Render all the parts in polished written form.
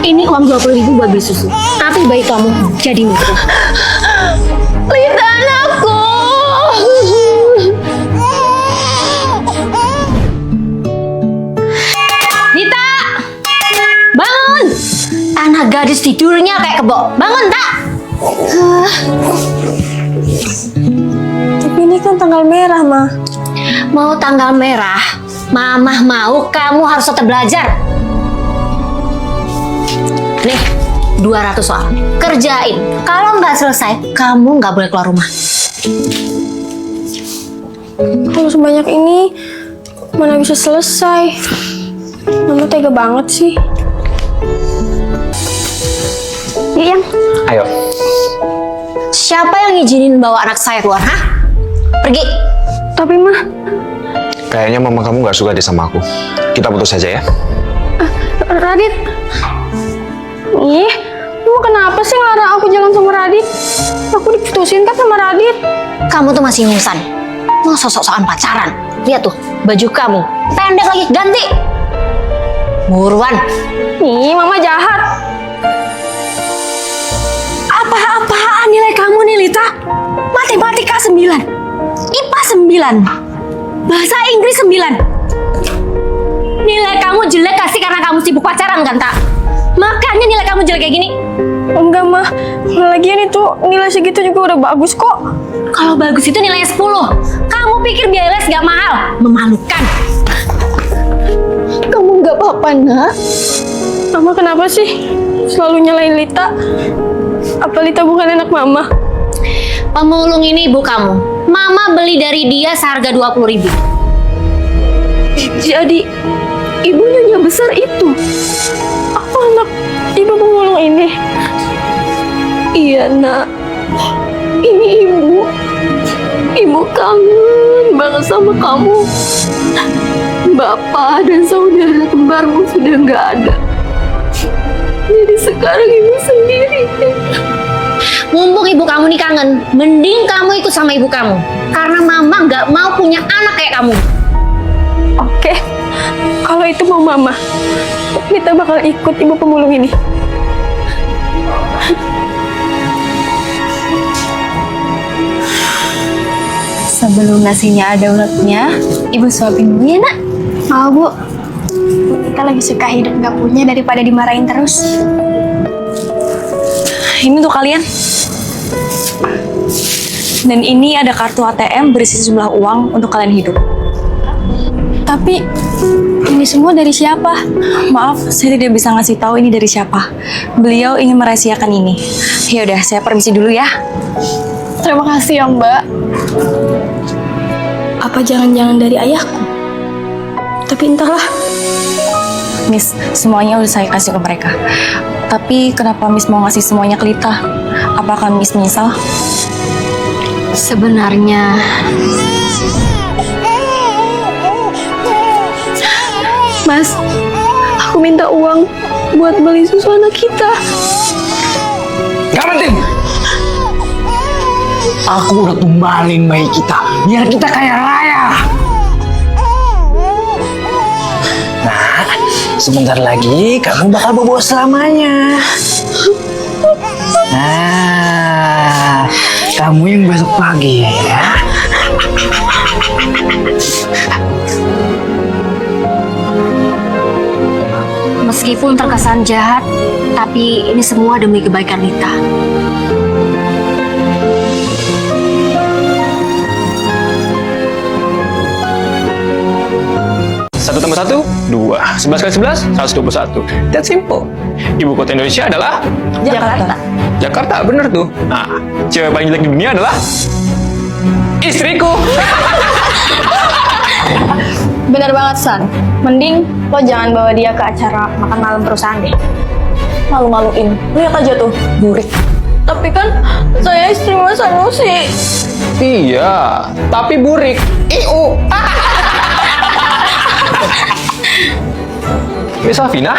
Ini uang 20.000 buat beli susu. Tapi bayi kamu jadi milikku. Lita anakku. Lita! Bangun! Anak gadis tidurnya kayak kebo. Bangun, tak? Tapi ini kan tanggal merah, Ma. Mau tanggal merah, Mamah mau kamu harus tetap belajar. Nih, 200 soal. Kerjain. Kalau nggak selesai, kamu nggak boleh keluar rumah. Kalau sebanyak ini, mana bisa selesai? Mama tega banget sih. Yang Ayo. siapa yang ngizinin bawa anak saya keluar, hah? Pergi. Tapi, Ma, Kayaknya mama kamu nggak suka deh sama aku. Kita putus saja ya. Radit. Ih, Mama kenapa sih ngelarang aku jalan sama Radit? Aku diputusin kan sama Radit. Kamu tuh masih ingusan. Mau sok-sokan pacaran. Lihat tuh, baju kamu pendek lagi, ganti. Buruan. Ih, Mama jahat. Apa-apaan nilai kamu nih, Lita? Matematika 9, IPA 9, Bahasa Inggris 9. Nilai kamu jelek kasih karena kamu sibuk pacaran kan, tak? Makanya nilai kamu jelek kayak gini. Enggak, Ma. Lagian itu nilai segitu juga udah bagus kok. Kalau bagus itu nilainya 10. Kamu pikir biaya les gak mahal? Memalukan. Kamu nggak apa-apa, Nak? Mama kenapa sih selalu nyalain Lita? Apa Lita bukan anak Mama? Pemulung ini ibu kamu. Mama beli dari dia seharga 20.000. Jadi ibunya besar itu? Apa anak ibu pemulung ini? Iya, Nak. Ini ibu. Ibu kangen banget sama kamu. Bapak dan saudara kembarmu sudah nggak ada. Jadi sekarang ibu sendiri. Mumpung ibu kamu nih kangen, mending kamu ikut sama ibu kamu. Karena mama nggak mau punya anak kayak kamu. Oke, kalau itu mau Mama, kita bakal ikut ibu pemulung ini. Sebelum nasinya ada uletnya, Ibu suapin dulu ya, Nak. Mau, Bu. Kita lagi suka hidup nggak punya daripada dimarahin terus. Ini untuk kalian. Dan ini ada kartu ATM berisi sejumlah uang untuk kalian hidup. Tapi ini semua dari siapa? Maaf, saya tidak bisa ngasih tahu ini dari siapa. Beliau ingin merahasiakan ini. Ya udah, saya permisi dulu ya. Terima kasih ya, Mbak. Apa jangan-jangan dari ayahku? Tapi entahlah. Miss, semuanya udah saya kasih ke mereka. Tapi kenapa Miss mau ngasih semuanya ke Lita? Apakah Miss menyesal? Sebenarnya Mas, aku minta uang buat beli susu anak kita. Gak penting. Aku udah tumbalin bayi kita, biar kita kaya raya. Nah, sebentar lagi kamu bakal bobo selamanya. Nah, kamu yang besok pagi ya. meskipun terkesan jahat, tapi ini semua demi kebaikan Lita. Satu tambah satu, 2. 11 kali 11, 121. That's simple. Ibu kota Indonesia adalah Jakarta. Jakarta, bener tuh. Nah, cewek paling jelek di dunia adalah istriku. Bener banget, San. Mending lo jangan bawa dia ke acara makan malam perusahaan deh. Malu-maluin. Lihat aja tuh, burik. Tapi kan saya istri Mas Sanusi. Iya, tapi burik. Iu. Miss Alvina,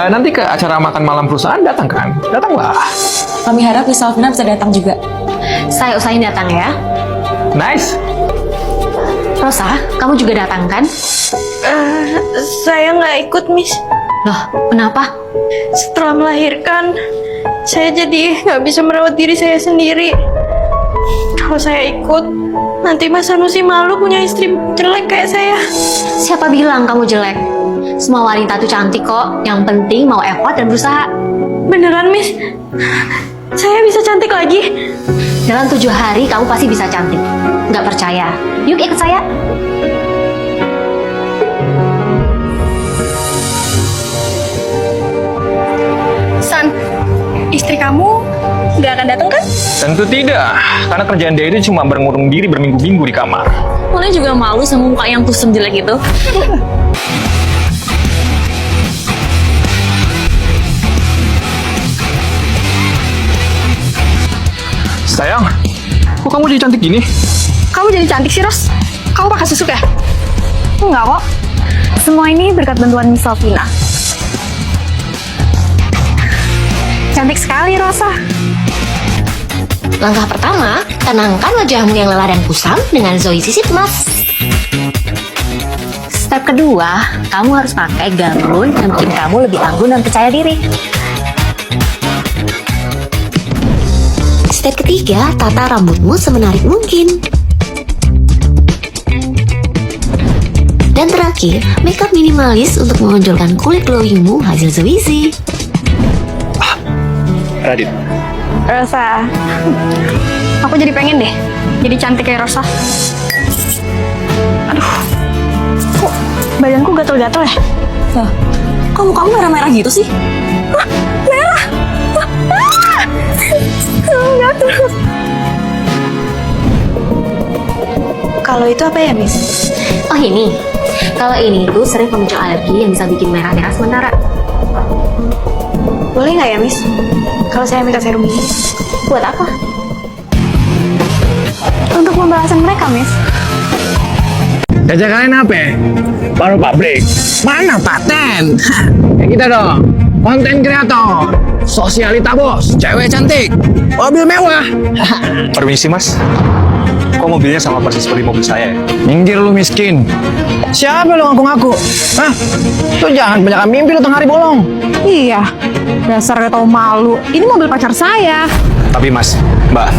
nanti ke acara makan malam perusahaan datang kan? Datanglah. Kami harap Miss Alvina bisa datang juga. Saya usahain datang ya. Nice. Rosa, kamu juga datang kan? Saya nggak ikut, Miss. Loh, kenapa? Setelah melahirkan, saya jadi nggak bisa merawat diri saya sendiri. Kalau saya ikut, nanti Mas Sanusi malu punya istri jelek kayak saya. Siapa bilang kamu jelek? Semua wanita tuh cantik kok. Yang penting mau effort dan berusaha. Beneran, Miss? Saya bisa cantik lagi? Dalam 7 hari kamu pasti bisa cantik. Nggak percaya? Yuk ikut saya. San, istri kamu nggak akan datang kan? Tentu tidak, karena kerjaan dia itu cuma bermurung diri berminggu-minggu di kamar. Mulai juga malu sama muka yang kusem jelek itu. Sayang, kok kamu jadi cantik gini? Kamu jadi cantik sih, Ros. Kamu pakai susu ya? Enggak kok. Semua ini berkat bantuan Miss Sofina. Cantik sekali, Rosa. Langkah pertama, tenangkan wajahmu yang lelah dan kusam dengan Zoe Sisip Mas. Step kedua, kamu harus pakai gaun yang bikin kamu lebih anggun dan percaya diri. Step ketiga, tata rambutmu semenarik mungkin. Dan terakhir, makeup minimalis untuk menonjolkan kulit glowingmu hasil Zoezy. Radit, Rosa, aku jadi pengen deh jadi cantik kayak Rosa. Aduh, kok badanku gatel-gatel ya? Kok mukamu merah-merah gitu sih? Merah! Gatel. Kalau itu apa ya, Miss? Oh ini, kalau ini tuh sering pemicu alergi yang bisa bikin merah-merah sementara. Boleh nggak ya, Miss? Kalau saya minta serum ini. Buat apa? Untuk pembahasan mereka, Miss. Kerja kalian apa? Baru pabrik. Mana paten? Kayak kita dong. Konten kreator. Sosialita bos. Cewek cantik. Mobil mewah. permisi mas. Kok mobilnya sama persis seperti mobil saya ya? Minggir lu miskin. Siapa lu ngaku-ngaku? Hah? Lu jangan banyak mimpi lu tengah hari bolong. Iya, dasar gak tau malu. Ini mobil pacar saya. Tapi mas, mbak,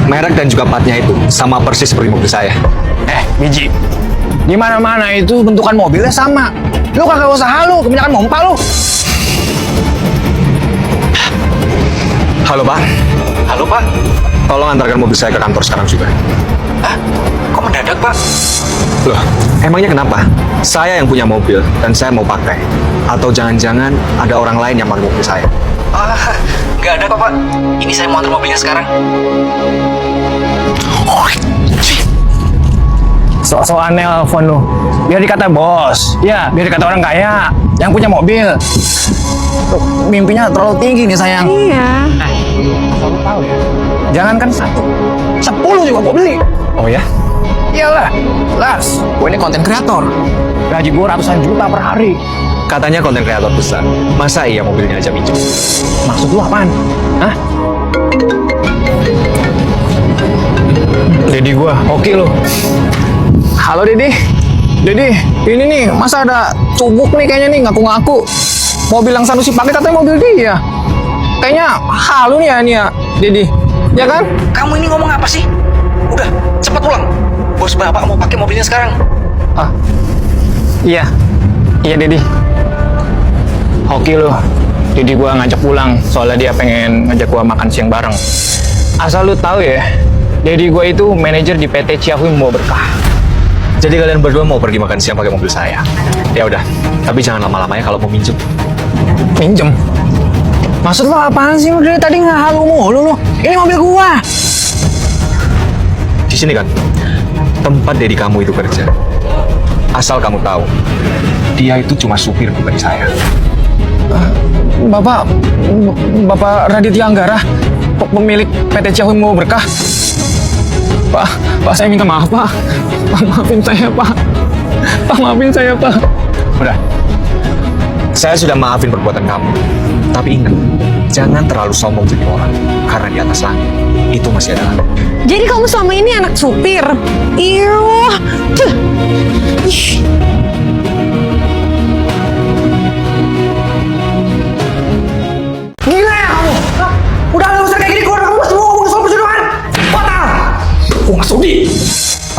merek dan juga platnya itu sama persis seperti mobil saya. Biji. Di mana-mana itu bentukan mobilnya sama. Lu kagak usah halu, kebanyakan mompa lu. Halo pak. Halo pak. Tolong antarkan mobil saya ke kantor sekarang juga. Hah? Kok mendadak pak? Loh, emangnya kenapa? Saya yang punya mobil dan saya mau pakai. Atau jangan-jangan ada orang lain yang pakai mobil saya? Nggak ada kok pak. Ini saya mau antar mobilnya sekarang. Sok-sokan nelfon lu. Biar dikata bos. Ya, biar dikata orang kaya. Yang punya mobil. Tuh, mimpinya terlalu tinggi nih sayang. Iya. Kamu tahu ya? Jangan kan 10 juga gua beli. Oh ya? Iyalah, Las, gue ini konten kreator. Gaji gue ratusan juta per hari. Katanya konten kreator besar. Masa iya mobilnya aja minjem? Maksud lu apaan? Hah? Dedi gue, oke lu. Halo Dedi. Dedi, ini nih, masa ada cubuk nih kayaknya nih ngaku-ngaku. Mobil yang Sanusi pakai katanya mobil dia. Kayaknya halu nih ya, Dedi. Ya kan? Kamu ini ngomong apa sih? Udah, cepat pulang. Bos bapak mau pakai mobilnya sekarang. Ah, iya, iya Dedi. Hoki lu, Dedi gua ngajak pulang soalnya dia pengen ngajak gua makan siang bareng. Asal lu tahu ya, Dedi gua itu manajer di PT Ciahui Membawa Berkah. Jadi kalian berdua mau pergi makan siang pakai mobil saya? Ya udah, tapi jangan lama-lama ya kalau mau minjem. Minjem? Maksud lu apaan sih? Lu dari tadi nggak halu mulu lu. Ini mobil gua. Di sini kan, tempat Dedi kamu itu kerja. Asal kamu tahu, dia itu cuma supir bukan saya. Bapak Raditya Anggara, pemilik PT Ciahui Membawa Berkah. Pak, saya minta maaf, Pak. Pak, maafin saya, Pak. Pak, maafin saya, Pak. Udah, saya sudah maafin perbuatan kamu. Tapi ingat, jangan terlalu sombong jadi orang. Karena di atas langit, itu masih ada langit. Jadi kamu selama ini anak supir? Iya.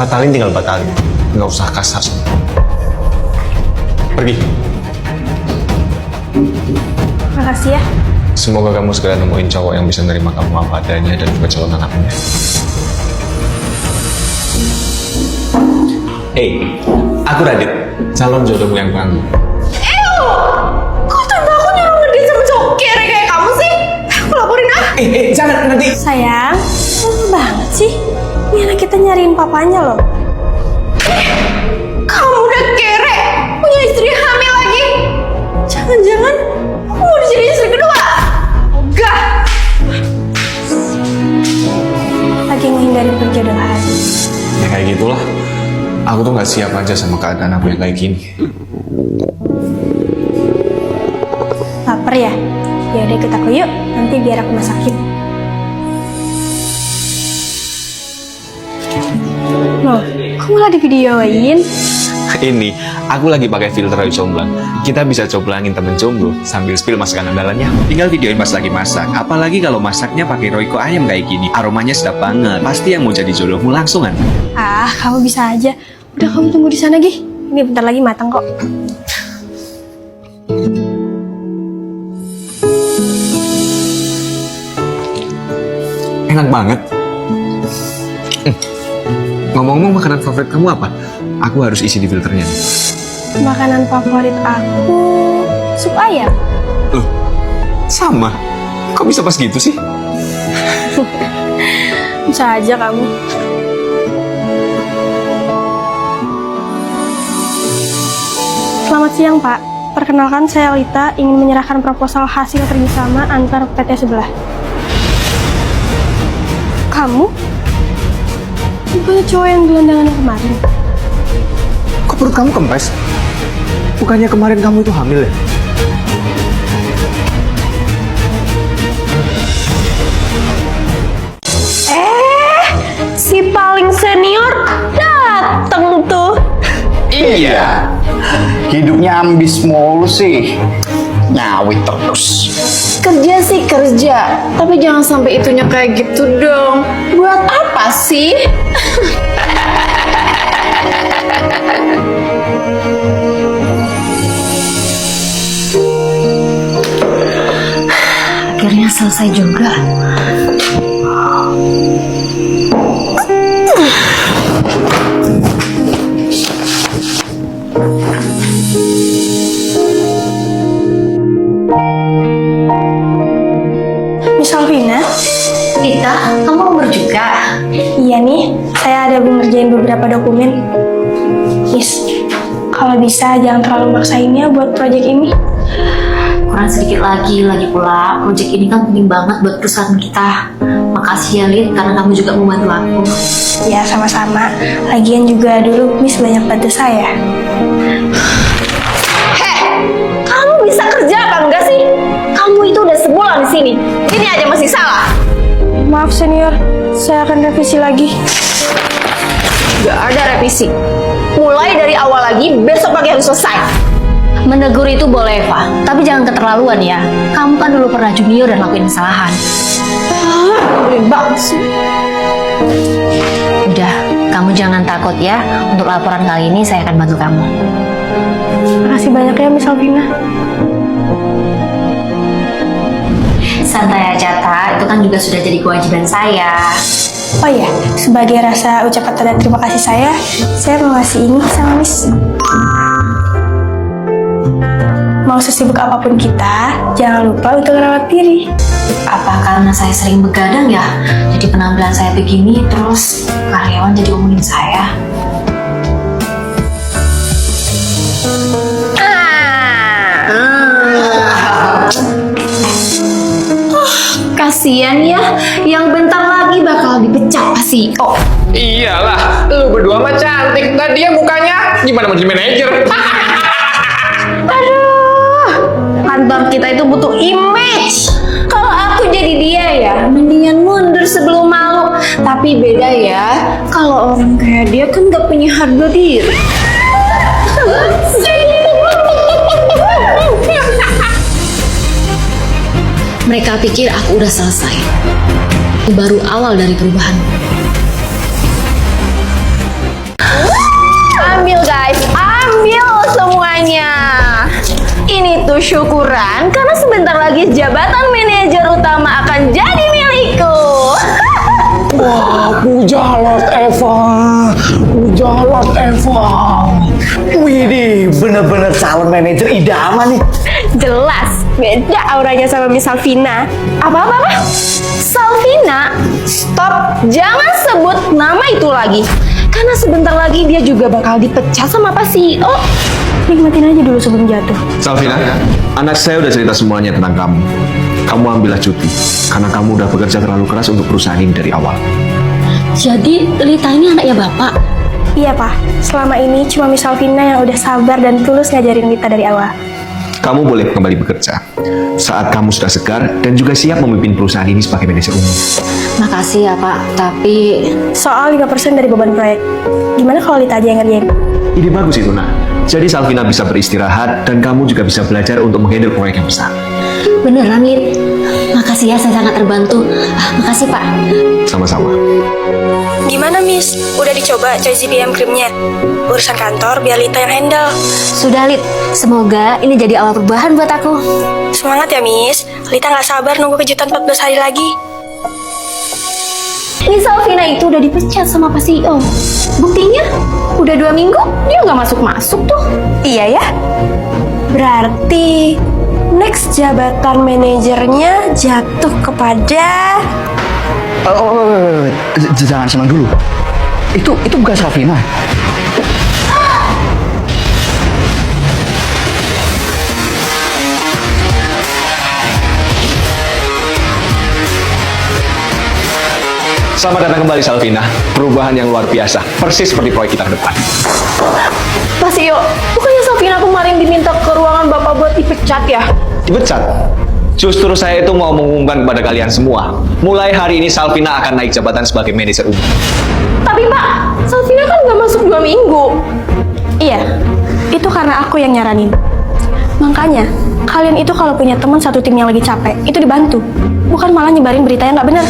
Batalin tinggal batalin. Nggak usah kasar. Pergi. Makasih ya. Semoga kamu segera nemuin cowok yang bisa nerima kamu apa adanya dan juga calon anaknya. Hey, aku Radit, calon jodohmu yang tangguh. Kok tante aku nyuruh ngedate sama cowok kere kayak kamu sih? Aku laporin ah. Jangan nanti. Sayang, lama banget sih. Ini anak kita nyariin papanya loh. Kamu udah kere, punya istri hamil lagi. Jangan-jangan aku mau dijadiin istri kedua? Enggak. Lagi ngehindarin perjodohan. Ya kayak gitulah. Aku tuh nggak siap aja sama keadaan aku yang kayak gini. Laper ya? Yaudah ikut aku yuk, nanti biar aku masakin. Loh, kok malah di videoin? Ini, aku lagi pakai filter comblang. Kita bisa coblangin temen jomblo sambil spill masakan andalannya. Tinggal videoin pas lagi masak. Apalagi kalau masaknya pakai Royco ayam kayak gini. Aromanya sedap banget. Pasti yang mau jadi jodohmu langsungan. Ah, kamu bisa aja. Udah kamu tunggu di sana, Gi. Ini bentar lagi matang kok. Enak banget. Ngomong-ngomong makanan favorit kamu apa? Aku harus isi di filternya. Makanan favorit aku sup ayam. Loh, sama. Kok bisa pas gitu sih? Bisa aja kamu. Selamat siang, Pak. Perkenalkan, saya Lita, ingin menyerahkan proposal hasil kerjasama antar PT sebelah. Kamu? Bukannya cowok yang gelandangan yang kemarin? Kok perut kamu kempes? Bukannya kemarin kamu itu hamil ya? Si paling senior dateng tuh. Iya, hidupnya ambis mulu sih, nyawit terus. Kerja sih kerja, tapi jangan sampai itunya kayak gitu dong. Buat apa sih? Akhirnya selesai juga. Miss Alvina? Lita, kamu umur juga? Iya nih, saya ada ngerjain beberapa dokumen. Miss, kalau bisa jangan terlalu maksainnya buat proyek ini. Kurang sedikit lagi pula proyek ini kan penting banget buat perusahaan kita. Makasih ya Lid, karena kamu juga membantu aku. Ya sama-sama, lagian juga dulu Miss banyak bantu saya. Kamu bisa kerja apa enggak sih? Kamu itu udah sebulan di sini. Ini aja masih salah. Maaf senior, saya akan revisi lagi. Gak ada revisi. Mulai dari awal lagi, besok pagi harus selesai. Menegur itu boleh, Pak. Tapi jangan keterlaluan ya. Kamu kan dulu pernah junior dan lakuin kesalahan. Beli banget sih. Udah, kamu jangan takut ya. Untuk laporan kali ini saya akan bantu kamu. Makasih banyak ya Miss Alvina. Santai aja, Tak. Itu kan juga sudah jadi kewajiban saya. Oh iya, sebagai rasa ucapan tanda terima kasih saya mau ngasih ini sama Miss. Mau sesibuk apapun kita, jangan lupa untuk merawat diri. Apa karena saya sering begadang ya? Jadi penampilan saya begini, terus karyawan jadi ngomongin saya. Kasian ya, yang bentar lagi bakal dipecat Pak CEO. Iyalah, lu berdua mah cantik. Nah dia mukanya gimana mau jadi manajer? Aduh, kantor kita itu butuh image. Kalau aku jadi dia ya, mendingan mundur sebelum malu. Tapi beda ya, kalau orang kayak dia kan gak punya harga diri. Mereka pikir aku udah selesai. Ini baru awal dari perubahan. Ambil guys, ambil semuanya. Ini tuh syukuran karena sebentar lagi jabatan manajer utama akan jadi milikku. Wah, pujalah Eva. Pujalah Eva. Widih, bener-bener calon manajer idaman nih. Jelas, beda auranya sama Miss Salvina. Apa? Salvina, stop. Jangan sebut nama itu lagi. Karena sebentar lagi dia juga bakal dipecat sama Pak CEO. Nikmatin aja dulu sebelum jatuh. Salvina, anak saya udah cerita semuanya tentang kamu. Kamu ambillah cuti, karena kamu udah bekerja terlalu keras untuk perusahaan ini dari awal. Jadi Lita ini anaknya Bapak? Iya Pak, selama ini cuma Miss Salvina yang udah sabar dan tulus ngajarin Lita dari awal. Kamu boleh kembali bekerja saat kamu sudah segar dan juga siap memimpin perusahaan ini sebagai manajer umum. Makasih ya Pak, tapi Soal 5% dari beban proyek. Gimana kalau Lita aja yang ngerjain? Ide bagus itu, Nak. Jadi Salvina bisa beristirahat dan kamu juga bisa belajar untuk menghandle proyek yang besar. beneran Lid. Makasih ya, saya sangat terbantu. Makasih Pak. Sama-sama. Gimana Miss? Udah dicoba Choice CPM krimnya? Urusan kantor biar Lita yang handle. Sudah Lid, semoga ini jadi awal perubahan buat aku. Semangat ya Miss. Lita nggak sabar nunggu kejutan 14 hari lagi. Miss Alvina itu udah dipecat sama Pak CEO. Buktinya, udah 2 minggu dia nggak masuk-masuk tuh. Iya ya? Berarti next jabatan manajernya jatuh kepada... Jangan senang dulu. Itu bukan Salvina. Selamat datang kembali Salvina. Perubahan yang luar biasa, persis seperti proyek kita ke depan. Pak CEO, bukannya Salvina kemarin diminta ke ruangan Bapak buat dipecat ya? Dipecat? Justru saya itu mau mengumumkan kepada kalian semua. Mulai hari ini Salvina akan naik jabatan sebagai manajer umum. Tapi Pak, Salvina kan nggak masuk 2 minggu. Iya, itu karena aku yang nyaranin. Makanya, kalian itu kalau punya teman satu tim yang lagi capek, itu dibantu. Bukan malah nyebarin berita yang nggak benar.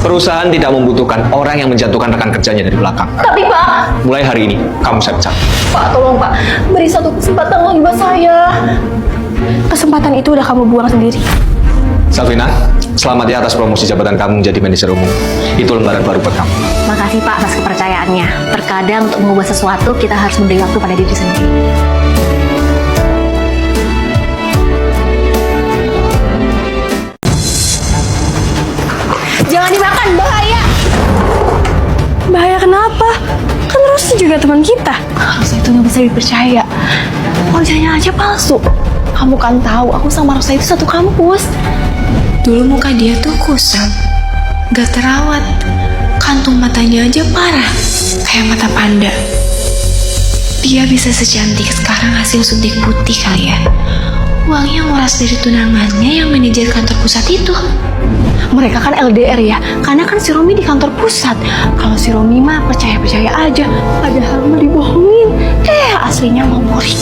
Perusahaan tidak membutuhkan orang yang menjatuhkan rekan kerjanya dari belakang. Tapi Pak, Mulai hari ini, kamu saya pecat. Pak tolong Pak, beri satu kesempatan lagi buat saya. Kesempatan itu udah kamu buang sendiri. Salvina, selamat ya atas promosi jabatan kamu menjadi manajer umum. Itu lembaran baru buat kamu. Makasih Pak atas kepercayaannya. Terkadang untuk mengubah sesuatu, kita harus memberi waktu pada diri sendiri. Jangan dimakan, bahaya. Bahaya kenapa? Kan Rossi juga teman kita. Rossi itu nggak bisa dipercaya. Wajahnya aja palsu. Kamu kan tahu, aku sama Rosa itu satu kampus. Dulu muka dia tuh kusam, gak terawat, kantung matanya aja parah, kayak mata panda. Dia bisa secantik sekarang hasil suntik putih kali ya. Uangnya nguras dari tunangannya yang manajer kantor pusat itu. Mereka kan LDR ya, karena kan si Romi di kantor pusat. Kalau si Romi mah percaya-percaya aja, padahal mah dibohongin. Aslinya mau murid.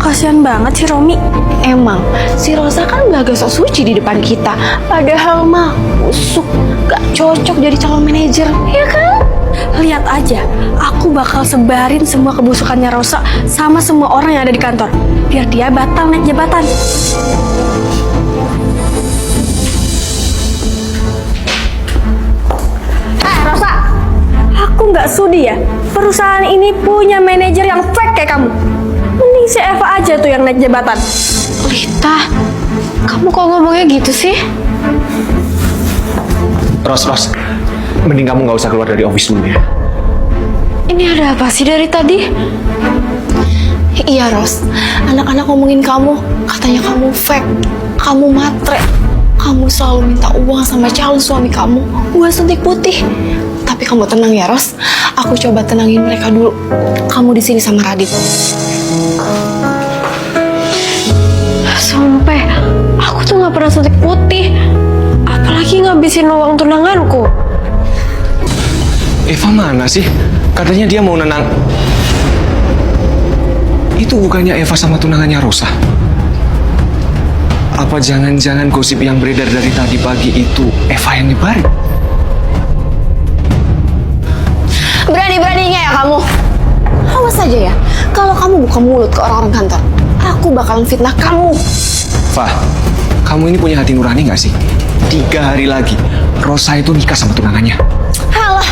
Kasihan banget si Romi. Emang, si Rosa kan belaga sok suci di depan kita. Padahal mah busuk, gak cocok jadi calon manajer, ya kan? Lihat aja, aku bakal sebarin semua kebusukannya Rosa sama semua orang yang ada di kantor. Biar dia batal naik jabatan. Rosa, aku nggak sudi ya. Perusahaan ini punya manajer yang fake kayak kamu. Mending si Eva aja tuh yang naik jabatan. Lita, kamu kok ngomongnya gitu sih? Ros, mending kamu nggak usah keluar dari office dulu ya. Ini ada apa sih dari tadi? Iya Ros, anak-anak ngomongin kamu, katanya kamu fake, kamu matre, kamu selalu minta uang sama calon suami kamu buat suntik putih. Tapi kamu tenang ya Ros, aku coba tenangin mereka dulu. Kamu di sini sama Radit. Sampai aku tuh nggak pernah suntik putih, apalagi ngabisin uang tunanganku. Eva mana sih? Katanya dia mau nenang. Itu bukannya Eva sama tunangannya Rosa? Apa jangan-jangan gosip yang beredar dari tadi pagi itu Eva yang nyebarin? Berani-beraninya ya kamu Awas aja ya, kalau kamu buka mulut ke orang-orang kantor, aku bakalan fitnah kamu. Fah, kamu ini punya hati nurani nggak sih? 3 hari lagi, Rosa itu nikah sama tunangannya. Halah,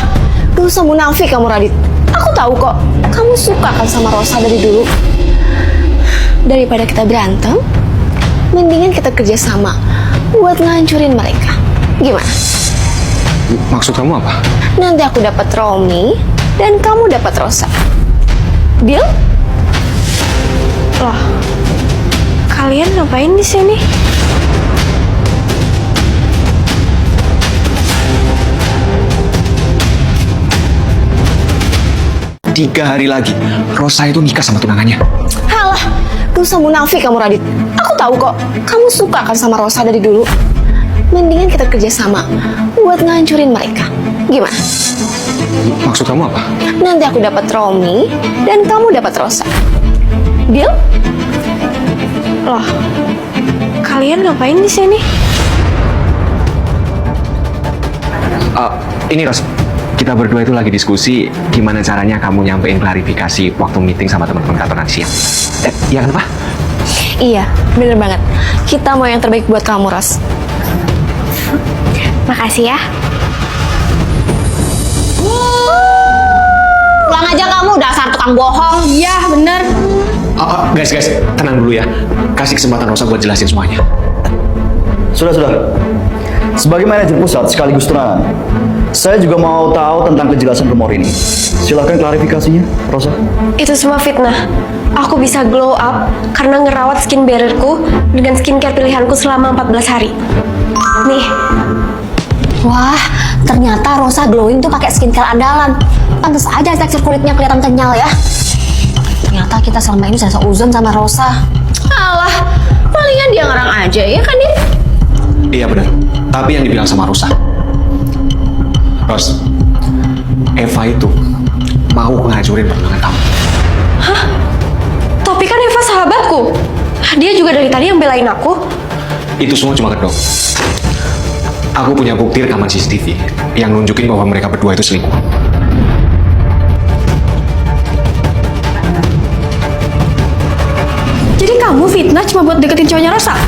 gak usah munafik kamu Radit. Aku tahu kok, kamu suka kan sama Rosa dari dulu. Daripada kita berantem, mendingan kita kerjasama buat ngancurin mereka. Gimana? Maksud kamu apa? Nanti aku dapat Romi dan kamu dapat Rosa. Deal? Loh, kalian ngapain di sini? Tiga hari lagi, Rosa itu nikah sama tunangannya. Halah, gak usah munafik kamu Radit. Aku tahu kok, kamu suka kan sama Rosa dari dulu. Mendingan kita kerjasama buat ngancurin mereka. Gimana? Maksud kamu apa? Nanti aku dapat Romi dan kamu dapat Rosa. Deal? Loh, kalian ngapain di sini? Ini Ros, kita berdua itu lagi diskusi gimana caranya kamu nyampein klarifikasi waktu meeting sama teman-teman kantor nanti siang. Iya kan Pak? Iya, bener banget. Kita mau yang terbaik buat kamu, Ros. Makasih ya. Pulang aja kamu, dasar tukang bohong. Iya, bener. Guys, tenang dulu ya. Kasih kesempatan Rosa buat jelasin semuanya. Sudah. Sebagai manajer pusat sekaligus tunangan, saya juga mau tahu tentang kejelasan rumor ini. Silakan klarifikasinya, Rosa. Itu semua fitnah. Aku bisa glow up karena ngerawat skin barrierku dengan skincare pilihanku selama 14 hari. Nih, Wah, ternyata Rosa glowing tuh pakai skincare andalan. Pantes aja tekstur kulitnya kelihatan kenyal ya. Ternyata kita selama ini sudah seuzon sama Rosa. Alah, palingan dia ngarang aja ya kan, Dit? Iya benar. Tapi yang dibilang sama Rosa, Ros, Eva itu mau ngancurin pertunangan kamu. hah? Tapi kan Eva sahabatku. Dia juga dari tadi yang belain aku. Itu semua cuma kedok. Aku punya bukti rekaman CCTV yang nunjukin bahwa mereka berdua itu selingkuh. Jadi kamu fitnah cuma buat deketin cowoknya Rosa?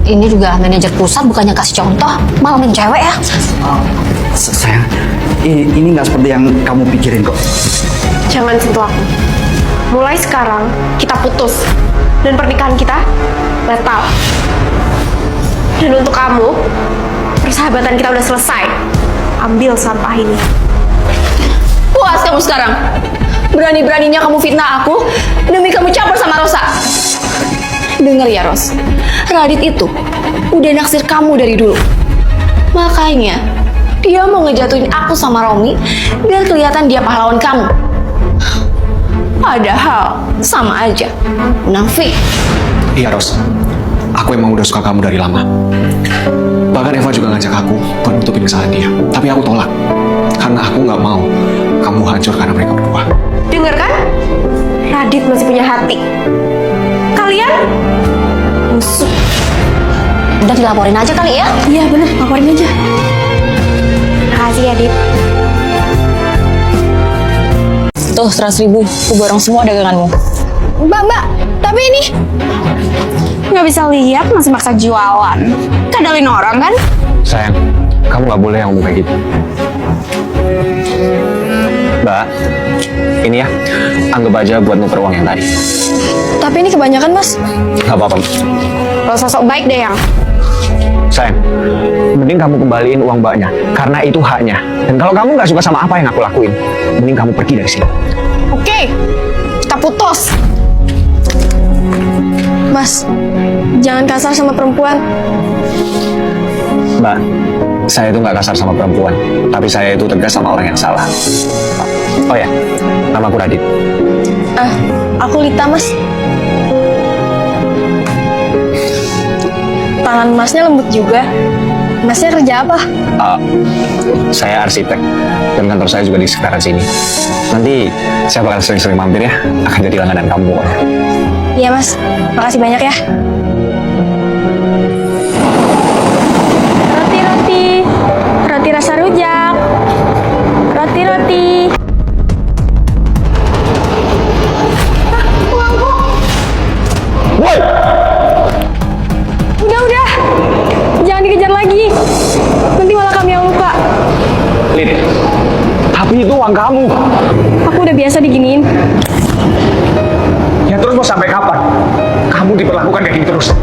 Ini juga manajer pusat bukannya kasih contoh, malah main cewek ya. Sayang, ini nggak seperti yang kamu pikirin kok. Jangan sentuh aku. Mulai sekarang kita putus dan pernikahan kita batal. Dan untuk kamu, persahabatan kita udah selesai. Ambil sampah ini. Puas kamu sekarang. Berani-beraninya kamu fitnah aku demi kamu campur sama Rosa. Dengar ya, Ros. Radit itu udah naksir kamu dari dulu. Makanya dia mau ngejatuhin aku sama Romi biar kelihatan dia pahlawan kamu. Padahal sama aja. Munafik. Iya Ros, aku emang udah suka kamu dari lama. Bahkan Eva juga ngajak aku buat nutupin kesalahan dia. Tapi aku tolak, karena aku nggak mau kamu hancur karena mereka berdua. Dengar kan? Radit masih punya hati. Kalian musuh. Udah dilaporin aja kali ya. Iya bener, laporin aja. Makasih ya, Dit. Tuh 100.000, aku borong semua daganganmu. Mbak, tapi ini nggak bisa lihat masih maksa jualan. Kadalin orang kan? Sayang, kamu nggak boleh ngomong kayak gitu. Mbak, ini ya, anggap aja buat nuker uang yang tadi. Tapi ini kebanyakan, Mas. Nggak apa-apa. Kalau sosok baik deh yang. Sayang, mending kamu kembaliin uang mbaknya, karena itu haknya. Dan kalau kamu nggak suka sama apa yang aku lakuin, mending kamu pergi dari sini. Oke, kita putus. Mas, jangan kasar sama perempuan. Mbak, saya itu nggak kasar sama perempuan, tapi saya itu tegas sama orang yang salah. Oh ya, nama aku Radit. Aku Lita, Mas. Tangan Masnya lembut juga. Masnya kerja apa? Saya arsitek, dan kantor saya juga di sekitaran sini. Nanti saya bakal sering-sering mampir ya, akan jadi langganan kamu. Iya, Mas. Makasih banyak ya. Roti-roti. Roti rasa rujak. Roti-roti. uang kamu. Aku udah biasa diginiin. Ya terus mau sampai kapan? Kamu diperlakukan kayak gini terus.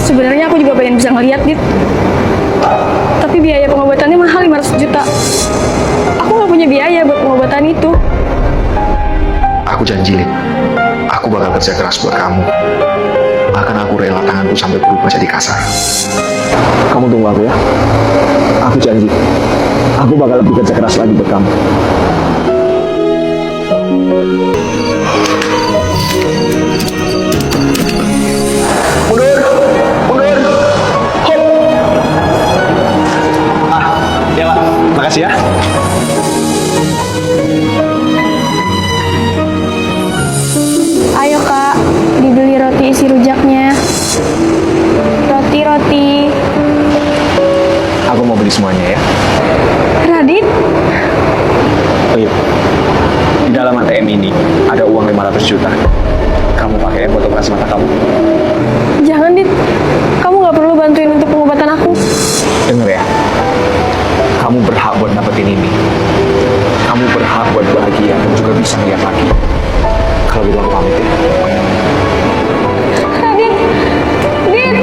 Sebenarnya aku juga pengen bisa ngeliat, Dit. Tapi biaya pengobatannya mahal 500 juta. Aku nggak punya biaya buat pengobatan itu. Aku janji, Lid. Aku bakal kerja keras buat kamu. Bahkan aku rela tanganku sampai berubah jadi kasar. Kamu tunggu aku ya. Aku janji. Aku bakal lebih kerja keras lagi buat kamu. Mundur! Mundur! Hop! Ya Pak. Makasih ya. Ayo Kak, dibeli roti isi rujaknya. Roti. Aku mau beli semuanya ya. Radit, Oh iya. Di dalam ATM ini ada uang 500 juta. Kamu pakai buat operasi mata kamu. jangan Dit. Kamu nggak perlu bantuin untuk pengobatan aku. Dengar ya. Kamu berhak buat dapetin ini. Kamu berhak buat bahagia dan juga bisa lihat lagi. Kalau gitu aku pamit ya. Radit, Dit,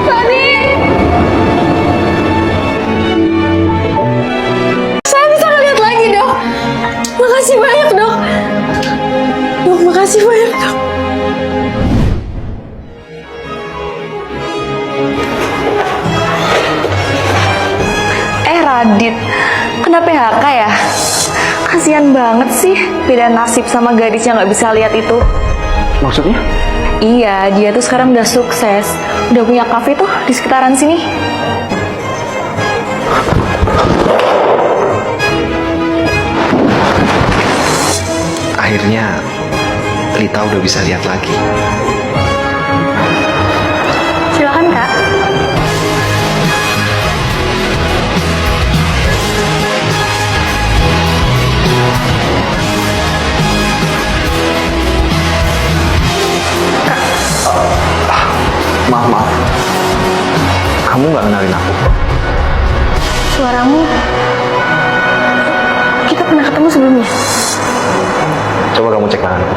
Radit. Saya bisa ngeliat lagi dok. Makasih banyak dok. Dok, makasih banyak dok. Radit, kena PHK ya? Kasian banget sih, beda nasib sama gadis yang nggak bisa lihat itu. Maksudnya? Iya, dia tuh sekarang udah sukses. Udah punya kafe tuh di sekitaran sini. Akhirnya Lita udah bisa lihat lagi. Silakan Kak. Maaf. Kamu nggak kenalin aku. Suaramu, kita pernah ketemu sebelumnya. Coba kamu cek tanganku.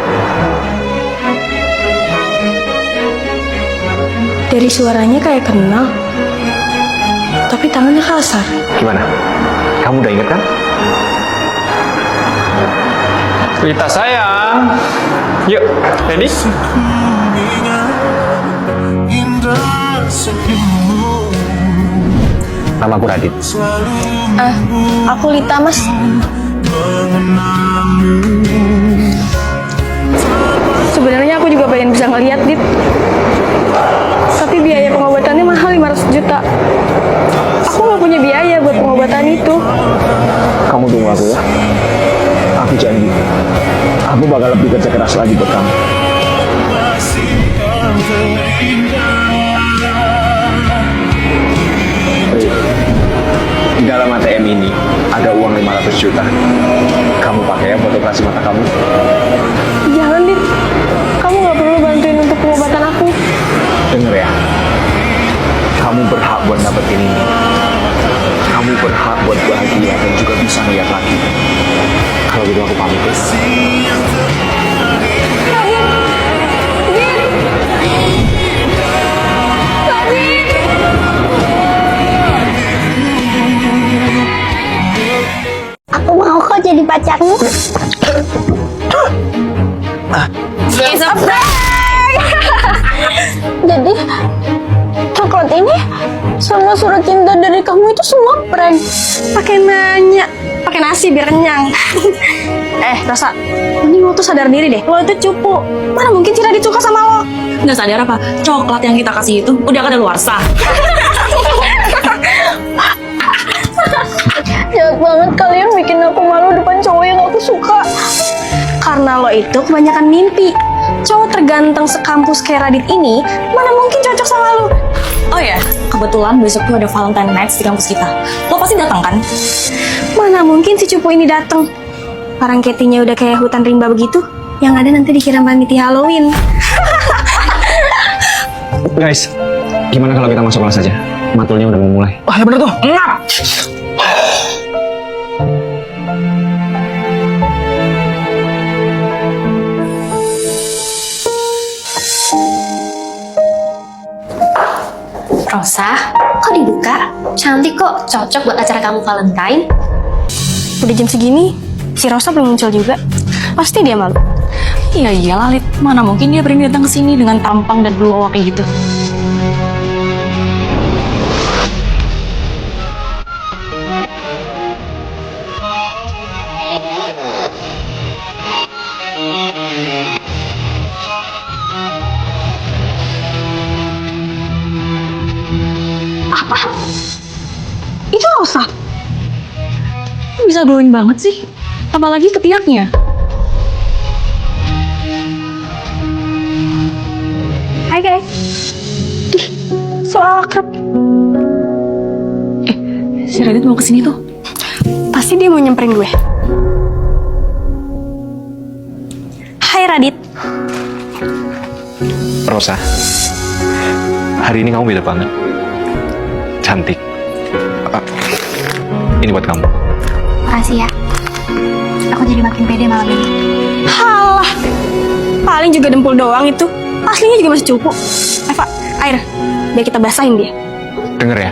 Dari suaranya kayak kenal, tapi tangannya kasar. Gimana? Kamu udah inget kan? Lita sayang. Yuk, ready? Nama aku Radit. Aku Lita, Mas. Sebenarnya aku juga pengen bisa ngeliat, Dit. Tapi biaya pengobatannya mahal 500 juta. Aku nggak punya biaya buat pengobatan itu. Kamu tunggu aku ya. Aku janji. Aku bakal lebih kerja keras lagi buat kamu. Di dalam ATM ini ada uang 500 juta. Kamu pakai ya buat operasi mata kamu. Jangan, Dit. Kamu nggak perlu bantuin untuk pengobatan aku. Dengar ya. Kamu berhak buat dapetin ini. Kamu berhak buat bahagia dan juga bisa melihat lagi. Kalau gitu aku pamit ya. Aku mau kok jadi pacarmu. It's a prank! Jadi coklat ini sama surat cinta dari kamu itu semua prank. Pakai nanya, pakai nasi biar kenyang. Rasa, mending lo tuh sadar diri deh. Lo itu cupu. Mana mungkin Cira suka sama lo? Nggak sadar apa? Coklat yang kita kasih itu udah kadaluarsa. Jahat banget kalian bikin aku malu depan cowok yang aku suka. Karena lo itu kebanyakan mimpi. Cowok terganteng sekampus kayak Radit ini mana mungkin cocok sama lo. Oh ya, kebetulan besok tuh ada Valentine Nights di kampus kita. Lo pasti datang kan? Mana mungkin si cupu ini datang. Parang ketinya udah kayak hutan rimba begitu. Yang ada nanti dikira panitia Halloween. Guys, gimana kalau kita masuk kelas aja? Matulnya udah mau mulai. Wah, ya bener tuh. Ngap. Rosa, kok dibuka? Cantik kok, cocok buat acara kamu Valentine. Udah jam segini, si Rosa belum muncul juga. Pasti dia malu. Iya iyalah Lid, mana mungkin dia berani datang ke sini dengan tampang dan bulu awak kayak gitu. Itu Rosa. Bisa glowing banget sih. Apalagi ketiaknya. Hai guys. Ih, so akrab. Si Radit mau kesini tuh. Pasti dia mau nyamperin gue. Hai Radit. Rosa, hari ini kamu beda banget. Cantik. Ini buat kamu. Makasih ya. Aku jadi makin pede malam ini. Halah. Paling juga dempul doang itu. Aslinya juga masih cukup. Eva, air. Biar kita basahin dia. Dengar ya,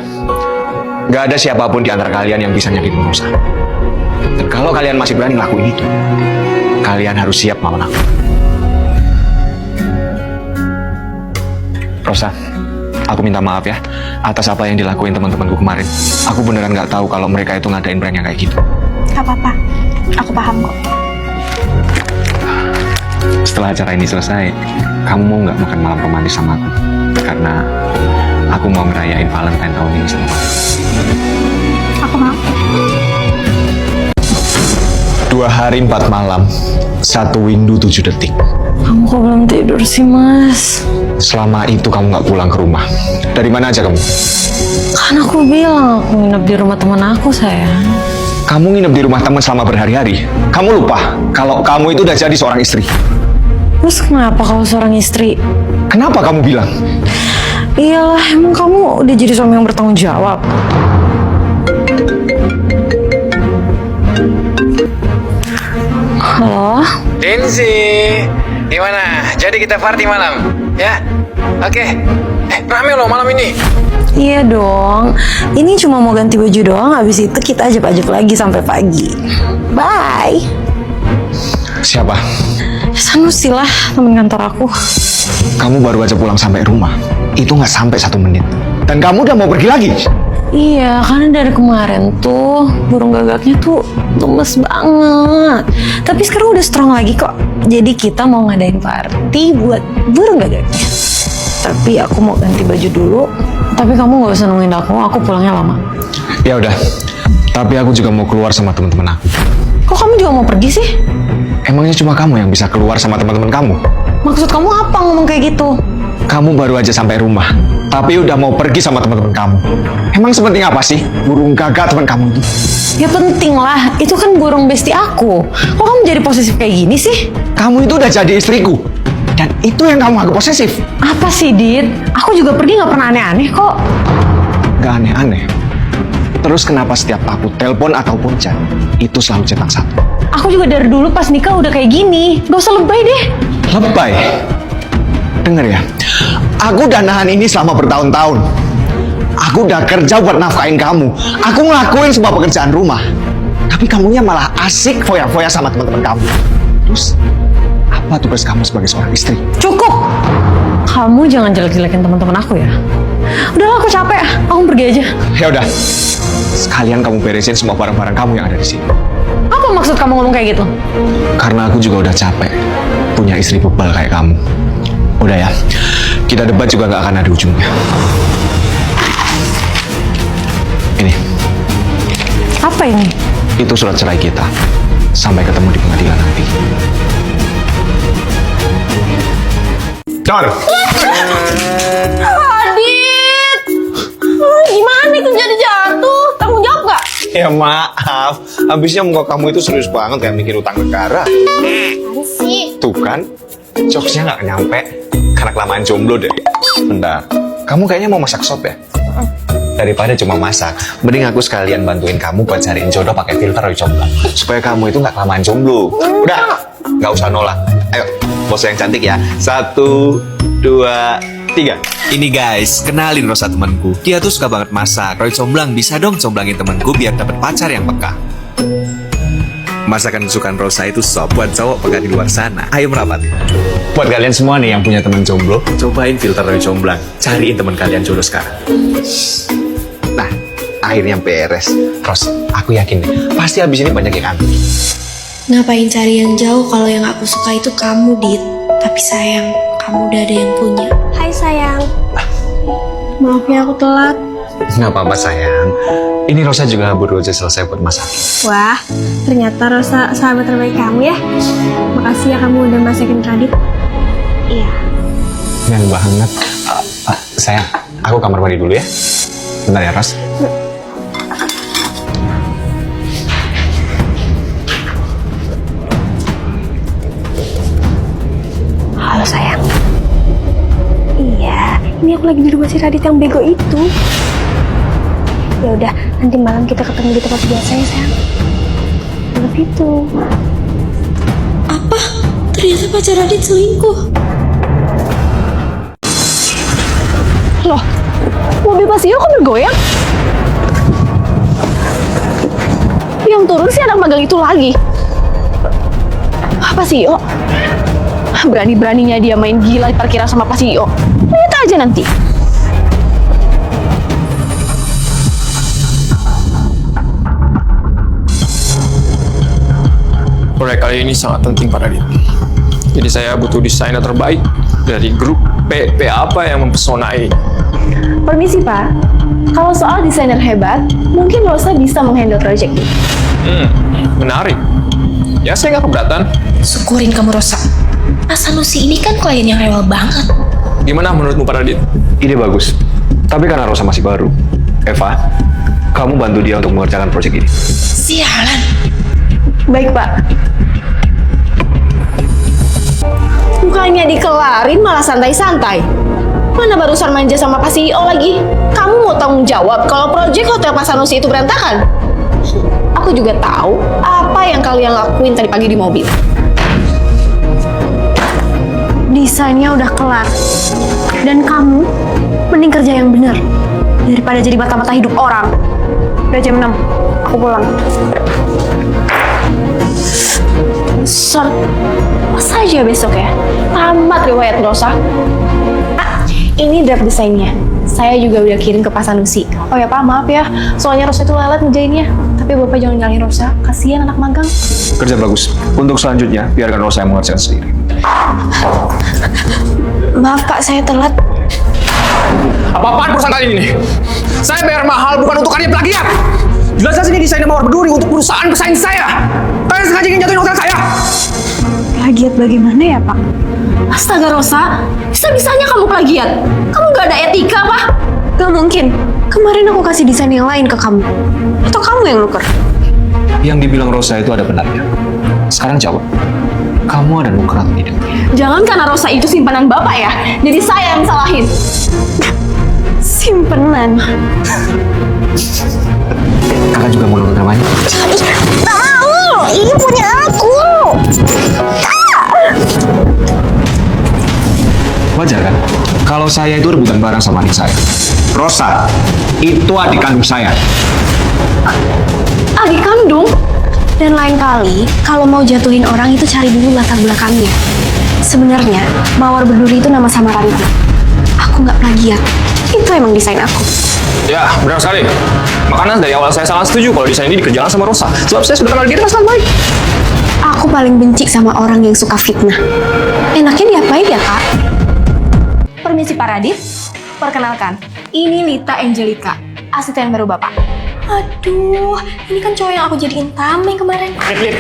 gak ada siapapun di antara kalian yang bisa nyakitin Rosa. Dan kalau kalian masih berani ngelakuin itu, kalian harus siap melawan aku. Rosa, aku minta maaf ya atas apa yang dilakuin teman-temanku kemarin. Aku beneran gak tahu kalau mereka itu ngadain prank yang kayak gitu. Gak apa-apa. Aku paham kok. Setelah acara ini selesai, kamu mau nggak makan malam romantis sama aku? Karena aku mau ngerayain Valentine tahun ini sama kamu. Aku mau. 2 hari 4 malam, 1 windu 7 detik. Kamu kok belum tidur sih, Mas? Selama itu kamu nggak pulang ke rumah. Dari mana aja kamu? Kan aku bilang aku nginep di rumah teman aku, sayang. Kamu nginep di rumah teman selama berhari-hari. Kamu lupa kalau kamu itu udah jadi seorang istri. Terus kenapa kalau seorang istri? Kenapa kamu bilang? Iyalah, emang kamu udah jadi suami yang bertanggung jawab. Halo? Denzi, gimana? Jadi kita party malam, ya? Oke. Rame loh malam ini. Iya dong. Ini cuma mau ganti baju doang, habis itu kita ajak-ajak lagi sampai pagi. Bye. Siapa? Sanusi lah, temen kantor aku. Kamu baru aja pulang sampai rumah. Itu nggak sampai 1 menit. Dan kamu udah mau pergi lagi? Iya, karena dari kemarin tuh burung gagaknya tuh lemes banget. Tapi sekarang udah strong lagi kok. Jadi kita mau ngadain party buat burung gagaknya. Tapi aku mau ganti baju dulu. Tapi kamu nggak usah nungguin aku pulangnya lama. Ya udah. Tapi aku juga mau keluar sama teman-teman aku. Kok kamu juga mau pergi sih? Emangnya cuma kamu yang bisa keluar sama teman-teman kamu? Maksud kamu apa ngomong kayak gitu? Kamu baru aja sampai rumah, tapi udah mau pergi sama teman-teman kamu. Emang sepenting apa sih burung gagak teman kamu itu? Ya penting lah, itu kan burung besti aku. Kok kamu jadi posesif kayak gini sih? Kamu itu udah jadi istriku, dan itu yang kamu anggap posesif. Apa sih, Dit? Aku juga pergi nggak pernah aneh-aneh kok. Gak aneh-aneh. Terus kenapa setiap aku telepon ataupun chat, itu selalu centang 1? Aku juga dari dulu pas nikah udah kayak gini. Gak usah lebay deh. Lebay? Dengar ya, aku udah nahan ini selama bertahun-tahun. Aku udah kerja buat nafkahin kamu. Aku ngelakuin semua pekerjaan rumah. Tapi kamunya malah asik foya-foya sama teman-teman kamu. Terus, apa tugas kamu sebagai seorang istri? Cukup. Kamu jangan jelek-jelekin teman-teman aku ya. Udahlah, aku capek. Aku pergi aja. Ya udah. Sekalian kamu beresin semua barang-barang kamu yang ada di sini. Apa maksud kamu ngomong kayak gitu? Karena aku juga udah capek punya istri bebal kayak kamu. Udah ya, kita debat juga gak akan ada ujungnya. Ini. Apa ini? Itu surat cerai kita. Sampai ketemu di pengadilan nanti. John! Adit! Gimana itu jadi jatuh? Tanggung jawab gak? Ya maaf, habisnya muka kamu itu serius banget kayak mikir utang negara. Sih. Tuh kan, jokesnya gak nyampe. Karena kelamaan jomblo deh. Bentar, kamu kayaknya mau masak sop ya? Daripada cuma masak, mending aku sekalian bantuin kamu buat cariin jodoh pakai filter coba. Supaya kamu itu nggak kelamaan jomblo. Udah, nggak usah nolak. Ayo, pose yang cantik ya. 1, 2, 3. Ini guys, kenalin Rosa temanku. Dia tuh suka banget masak. Roy comblang, bisa dong comblangin temanku biar dapat pacar yang peka. Masakan kesukaan Rosa itu sop buat cowok peka di luar sana. Ayo merapat. Buat kalian semua nih yang punya teman jomblo, cobain filter Roy comblang. Cariin teman kalian jodoh sekarang. Nah, akhirnya beres. Ros, aku yakin deh, pasti abis ini banyak yang ambil. Ngapain cari yang jauh kalau yang aku suka itu kamu, Dit. Tapi sayang, kamu udah ada yang punya. Hai sayang. Maaf ya aku telat. Nggak apa-apa sayang. Ini Rosa juga baru aja selesai buat masak. Wah, ternyata Rosa sahabat terbaik kamu ya. Makasih ya kamu udah masakin Radit. Iya. Keren banget. Sayang, aku kamar mandi dulu ya. Bentar ya, Ros. Halo sayang. Iya, ini aku lagi di rumah si Radit yang bego itu. Ya udah, nanti malam kita ketemu di tempat biasa ya sayang. Love itu. Apa? Ternyata pacar Radit selingkuh. Loh, mobil Pasio kok bergoyang? Yang turun si anak magang itu lagi. Pasio? Berani-beraninya dia main gila di parkiran sama Pasio. Lihat aja nanti. Proyek kali ini sangat penting Pak Radit. Jadi saya butuh desainer terbaik dari grup PP apa yang mempesonai. Permisi Pak, kalau soal desainer hebat, mungkin Rosa bisa menghandle proyek ini. Menarik. Ya saya nggak keberatan. Syukurin kamu, Rosa. Mas Sanusi ini kan klien yang rewel banget. Gimana menurutmu Pak Radit? Ide bagus. Tapi karena Rosa masih baru, Eva, kamu bantu dia untuk mengerjakan proyek ini. Sialan. Baik Pak. Bukannya dikelarin malah santai-santai. Mana barusan manja sama Pak CEO lagi? Kamu mau tanggung jawab kalau proyek Hotel Pak Sanusi itu berantakan? Aku juga tahu apa yang kalian lakuin tadi pagi di mobil. Desainnya udah kelar. Dan kamu mending kerja yang benar daripada jadi mata-mata hidup orang. Udah jam 6, aku pulang. Sort saja besok ya. Tamat riwayat Rosa. Ini draft desainnya. Saya juga udah kirim ke Pak Sanusi. Oh ya Pak, maaf ya. Soalnya Rosa itu lelet ngerjainnya. Tapi Bapak jangan nyalahin Rosa. Kasihan anak magang. Kerja bagus. Untuk selanjutnya, biarkan Rosa yang mengerjakan sendiri. Maaf Pak, saya telat. Apa-apaan perusahaan kalian ini? Saya bayar mahal bukan untuk kalian plagiat. Jelas-jelas ini desainnya Mawar Berduri untuk perusahaan pesaing saya. Kalian sengaja ingin jatuhin hotel saya. Plagiat bagaimana ya Pak? Astaga Rosa, bisa-bisanya kamu plagiat. Kamu gak ada etika apa? Gak mungkin. Kemarin aku kasih desain yang lain ke kamu. Atau kamu yang nuker? Yang dibilang Rosa itu ada benarnya. Sekarang jawab. Kamu ada nuker atau tidak? Jangan karena Rosa itu simpanan Bapak ya. Jadi saya yang salahin. Simpenan. Kakak juga mau nuker namanya? Mau! Ini punya aku! Wajar kan? Kalau saya itu rebutan barang sama adik saya. Rosa, itu adik kandung saya. Adik kandung? Dan lain kali, kalau mau jatuhin orang itu cari dulu latar belakangnya. Sebenarnya, Mawar Berduri itu nama samaranku. Aku nggak plagiat. Itu emang desain aku. Ya, benar sekali. Makanya dari awal saya sangat setuju kalau desain ini dikerjakan sama Rosa. Sebab saya sudah kenal dia dengan sangat baik. Aku paling benci sama orang yang suka fitnah. Enaknya diapain ya, Kak? Permisi Pak Radit. Perkenalkan, ini Lita Angelica, asisten baru Bapak. Aduh, ini kan cowok yang aku jadiin tameng kemarin. Lid,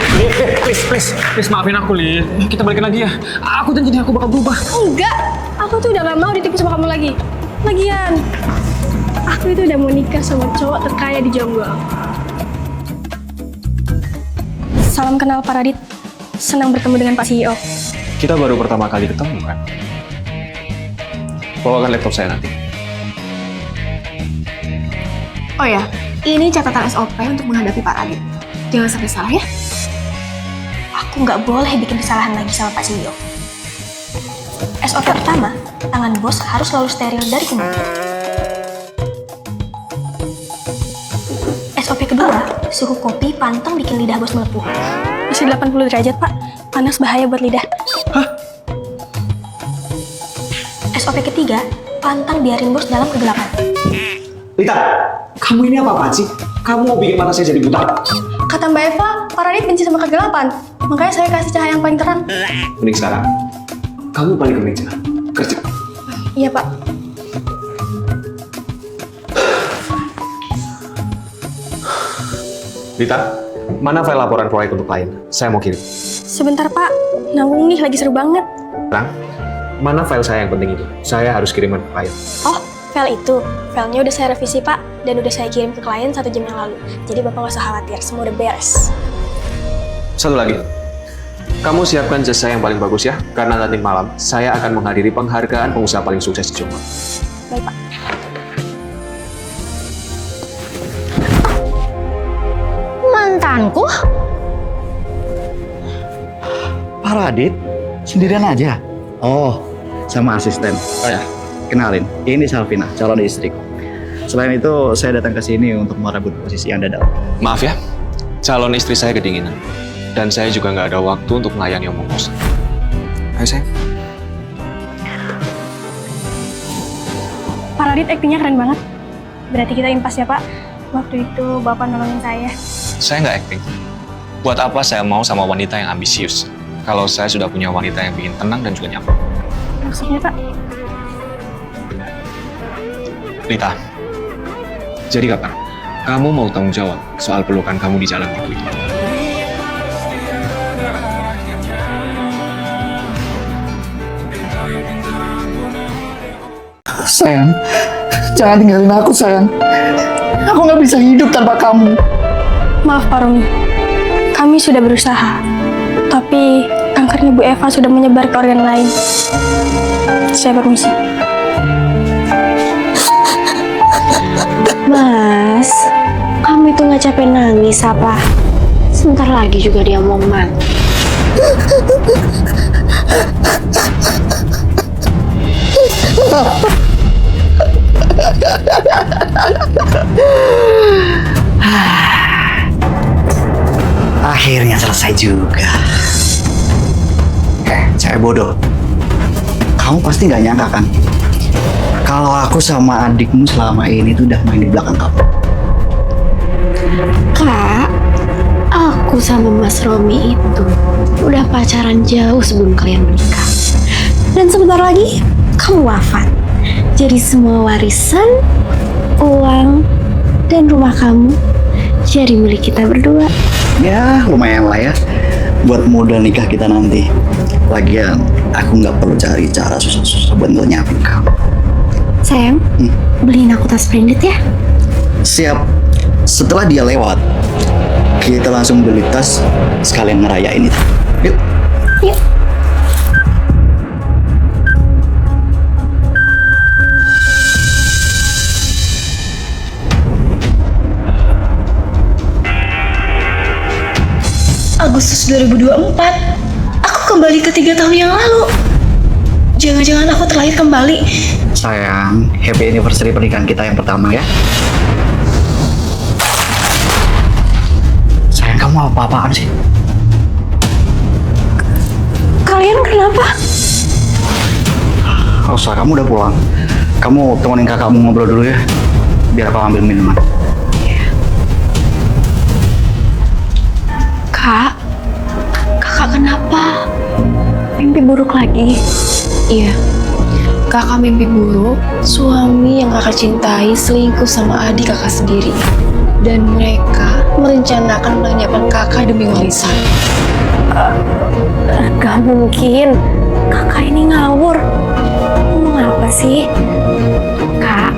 please maafin aku, Lid. Kita balikin lagi ya. Aku janji aku bakal berubah. Enggak, aku tuh udah gak mau ditipu sama kamu lagi. Lagian, aku itu udah mau nikah sama cowok terkaya di Jonggol. Salam kenal Pak Radit. Senang bertemu dengan Pak CEO. Kita baru pertama kali ketemu kan? Bawakan laptop saya nanti. Oh ya, ini catatan SOP untuk menghadapi Pak Radit. Jangan sampai salah ya. Aku nggak boleh bikin kesalahan lagi sama Pak CEO. SOP pertama, tangan bos harus selalu steril dari kuman. SOP kedua, suhu kopi pantang bikin lidah bos melepuh. Masih 80 derajat, Pak. Panas bahaya buat lidah. SOP ketiga, pantang biarin bos dalam kegelapan. Lita, kamu ini apa-apaan sih? Kamu mau bikin mata saya jadi buta? Kata Mbak Eva, Pak Radit benci sama kegelapan. Makanya saya kasih cahaya yang paling terang. Mending sekarang, kamu balik ke meja. Kerja. Iya, Pak. Lita, mana file laporan proyek untuk klien? Saya mau kirim. Sebentar, Pak. Nanggung nih, lagi seru banget. Rang, mana file saya yang penting itu? Saya harus kirimkan ke klien. Oh, file itu. Filenya udah saya revisi, Pak. Dan udah saya kirim ke klien 1 jam yang lalu. Jadi Bapak nggak usah khawatir, semua udah beres. Satu lagi, kamu siapkan jas saya yang paling bagus ya, karena nanti malam saya akan menghadiri penghargaan pengusaha paling sukses di Jombang. Baik, Pak. Mantanku? Pak Radit, sendirian aja? Oh, sama asisten. Oh ya, kenalin, ini Salvina, calon istriku. Selain itu, saya datang ke sini untuk merebut posisi Anda dalam. Maaf ya, calon istri saya kedinginan. Dan saya juga nggak ada waktu untuk melayani omong kosong. Ayo sayang. Pak Radit aktingnya keren banget. Berarti kita impas ya, Pak. Waktu itu Bapak nolongin saya. Saya nggak acting. Buat apa saya mau sama wanita yang ambisius? Kalau saya sudah punya wanita yang bikin tenang dan juga nyaman. Maksudnya, Pak? Lita, jadi kapan kamu mau tanggung jawab soal pelukan kamu di jalan itu? Sayang, jangan tinggalin aku, sayang. Aku nggak bisa hidup tanpa kamu. Maaf, Pak Romi. Kami sudah berusaha. Tapi kankernya Bu Eva sudah menyebar ke organ lain. Saya permisi. Mas, kamu itu nggak capek nangis apa? Sebentar lagi juga dia mau mati. Akhirnya selesai juga. Cewek bodoh. Kamu pasti nggak nyangka kan? Kalau aku sama adikmu selama ini tuh udah main di belakang kamu. Kak, aku sama Mas Romi itu udah pacaran jauh sebelum kalian menikah. Dan sebentar lagi kamu wafat. Jadi semua warisan, uang, dan rumah kamu jadi milik kita berdua. Ya, lumayan lah ya. Buat modal nikah kita nanti. Lagian, aku nggak perlu cari cara susah-susah buat nyiapin kamu. Sayang, beliin aku tas branded ya. Siap. Setelah dia lewat, kita langsung beli tas sekalian ngerayain itu. Yuk. Yuk. Agustus 2024, aku kembali ke 3 tahun yang lalu. Jangan-jangan aku terlahir kembali. Sayang, happy anniversary pernikahan kita yang pertama ya. Sayang, kamu apa-apaan sih? Kalian kenapa? Rosa, kamu udah pulang. Kamu temenin kakakmu ngobrol dulu ya. Biar aku ambil minuman. Kak, kakak kenapa? Mimpi buruk lagi? Iya, kakak mimpi buruk. Suami yang kakak cintai selingkuh sama adik kakak sendiri. Dan mereka merencanakan melenyapkan kakak demi warisan. Gak mungkin. Kakak ini ngawur. Ngomong apa sih? Kak,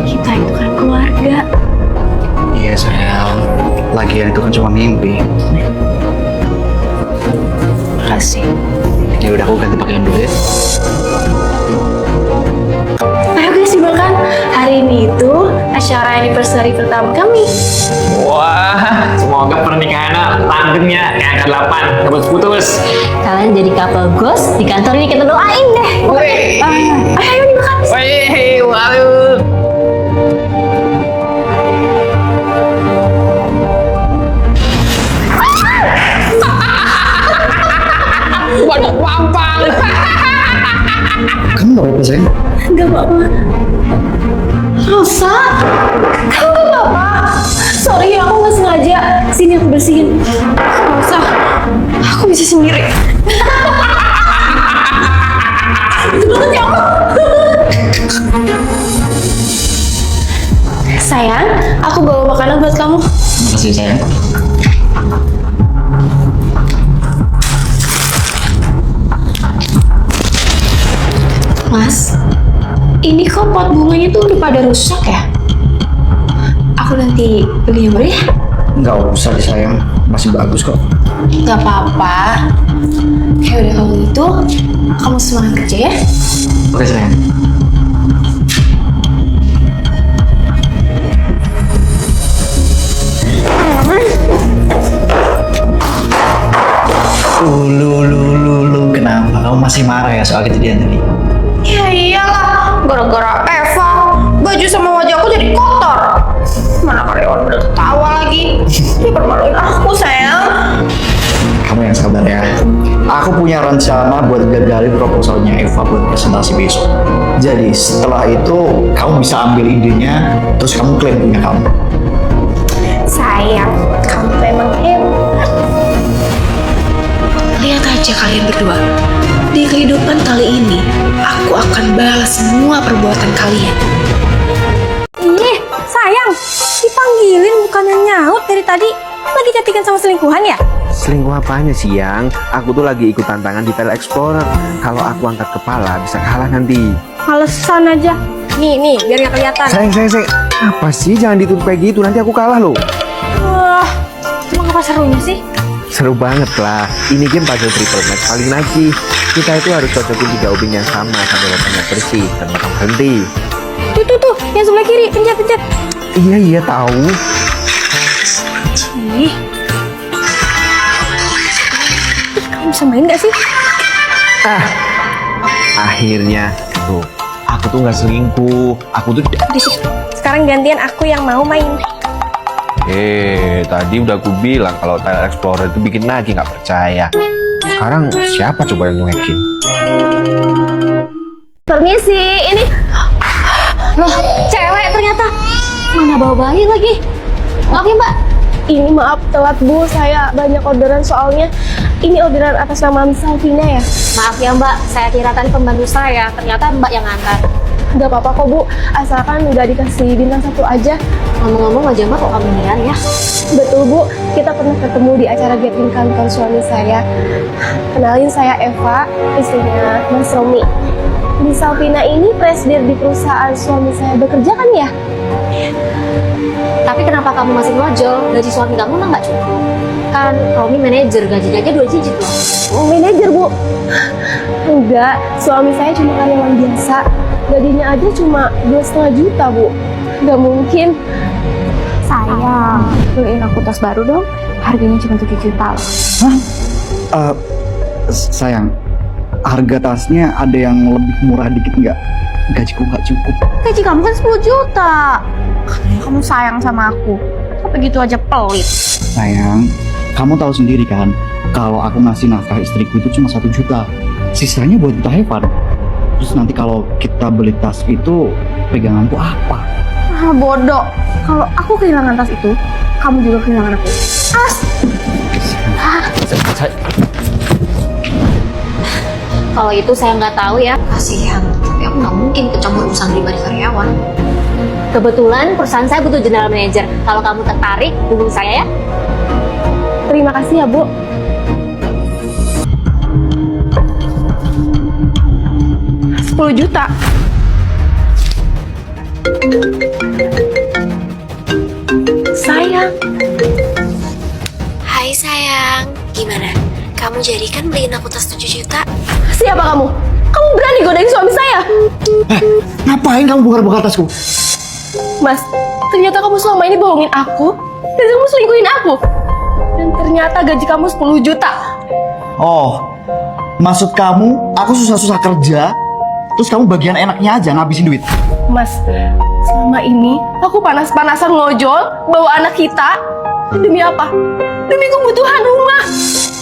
kita itu kan keluarga. Iya sayang, lagian itu kan cuma mimpi. Makasih. Ya udah, aku ganti pakaian dulu ya. Ayo guys, dimakan. Hari ini itu acara anniversary pertama kami. Wah, semua Semoga pernikahannya langgengnya kayak angka 8, nggak putus. Kalian jadi couple ghost di kantor ini, kita doain deh. Ayo dimakan. Wih, wow. Waduh, wampang. Kamu nggak apa-apa sayang? Gak apa-apa. Rosa, kamu gak apa-apa. Sorry, aku gak sengaja. Sini aku bersihin. Rosa, aku bisa sendiri. Banget ya Allah. Sayang, aku bawa makanan buat kamu. Makasih sayang. Mas, ini kok pot bunganya tuh udah pada rusak ya? Aku nanti beli yang baru ya? Nggak usah deh sayang, masih bagus kok. Gak apa-apa. Ya udah kalau gitu, kamu semangat kerja ya? Oke sayang. Lu, kenapa? Kamu masih marah ya soal kejadian tadi? Ya iyalah, gara-gara Eva, baju sama wajah aku jadi kotor. Mana karyawan udah ketawa lagi. Dia permaluin aku, sayang. Kamu yang sabar ya. Aku punya rencana buat gagalin proposalnya Eva buat presentasi besok. Jadi setelah itu kamu bisa ambil idenya, terus kamu klaim punya kamu. Sayang, kamu tuh emang hebat. Lihat aja kalian berdua. Di kehidupan kali ini, aku akan balas semua perbuatan kalian. Ih, sayang, dipanggilin bukannya nyaut dari tadi. Lagi chattingan sama selingkuhan ya? Selingkuh apanya sih, Yang? Aku tuh lagi ikut tantangan di Tile Explorer. Kalau aku angkat kepala bisa kalah nanti. Malesan aja. Nih, biar gak kelihatan. Sayang. Apa sih? Jangan ditutup kayak gitu, nanti aku kalah loh. Wah, emang apa serunya sih? Seru banget lah. Ini game puzzle triple match paling nagih. Kita itu harus cocokin 3 ubin yang sama sampai botolnya bersih dan bakal berhenti. Tuh, yang sebelah kiri, pencet. Iya tahu. Ih, kamu bisa main gak sih? Akhirnya tuh, aku tuh nggak selingkuh. Aku tuh Sekarang gantian aku yang mau main. tadi udah aku bilang kalau Tile Explorer itu bikin nagih, nggak percaya. Sekarang siapa coba yang nyuekin? Permisi, ini loh, cewek ternyata. Mana bawa bayi lagi? Maaf ya Mbak. Ini maaf telat Bu, saya banyak orderan soalnya. Ini orderan atas nama Miss Alvina ya? Maaf ya Mbak, saya kira tadi pembantu saya, ternyata Mbak yang ngantar. Gak apa-apa kok Bu, asalkan udah dikasih bintang 1 aja. Ngomong-ngomong aja Mbak, kok kamu niat ya? Betul Bu, kita pernah ketemu di acara gathering kantor suami saya. Kenalin, saya Eva, istrinya Mas Romi. Miss Alvina ini presdir di perusahaan suami saya bekerja kan ya? Tapi kenapa kamu masih ngojol? Gaji suami kamu mah nggak cukup. Kan Romi manajer, gajinya aja 2 digit loh. Oh, manajer Bu? Enggak, suami saya cuma karyawan biasa. Gajinya aja cuma 2,5 juta Bu. Gak mungkin. Sayang, beliin aku tas baru dong. Harganya cuma 7 juta loh. Hah? Sayang, harga tasnya ada yang lebih murah dikit nggak? Gajiku nggak cukup. Gaji kamu kan 10 juta. Katanya kamu sayang sama aku. Tapi gitu aja pelit. Sayang, kamu tahu sendiri kan, kalau aku ngasih nafkah istriku itu cuma 1 juta. Sisanya buat kita Evan. Terus nanti kalau kita beli tas itu, peganganku apa? Ah, bodoh. Kalau aku kehilangan tas itu, kamu juga kehilangan aku. Kalau itu saya nggak tahu ya. Kasihan. Tapi aku nggak mungkin kecampur urusan pribadi karyawan. Kebetulan perusahaan saya butuh general manager. Kalau kamu tertarik, hubungi saya ya. Terima kasih ya Bu. $10 juta. Sayang. Hai sayang, gimana? Kamu jadi kan beliin aku tas 7 juta? Siapa kamu? Kamu berani godain suami saya? Ngapain kamu bongkar-bongkar tasku? Mas, ternyata kamu selama ini bohongin aku dan kamu selingkuhin aku. Dan ternyata gaji kamu 10 juta. Oh, maksud kamu aku susah-susah kerja, terus kamu bagian enaknya aja ngabisin duit? Mas, selama ini aku panas-panasan ngojol bawa anak kita. Demi apa? Demi kebutuhan rumah.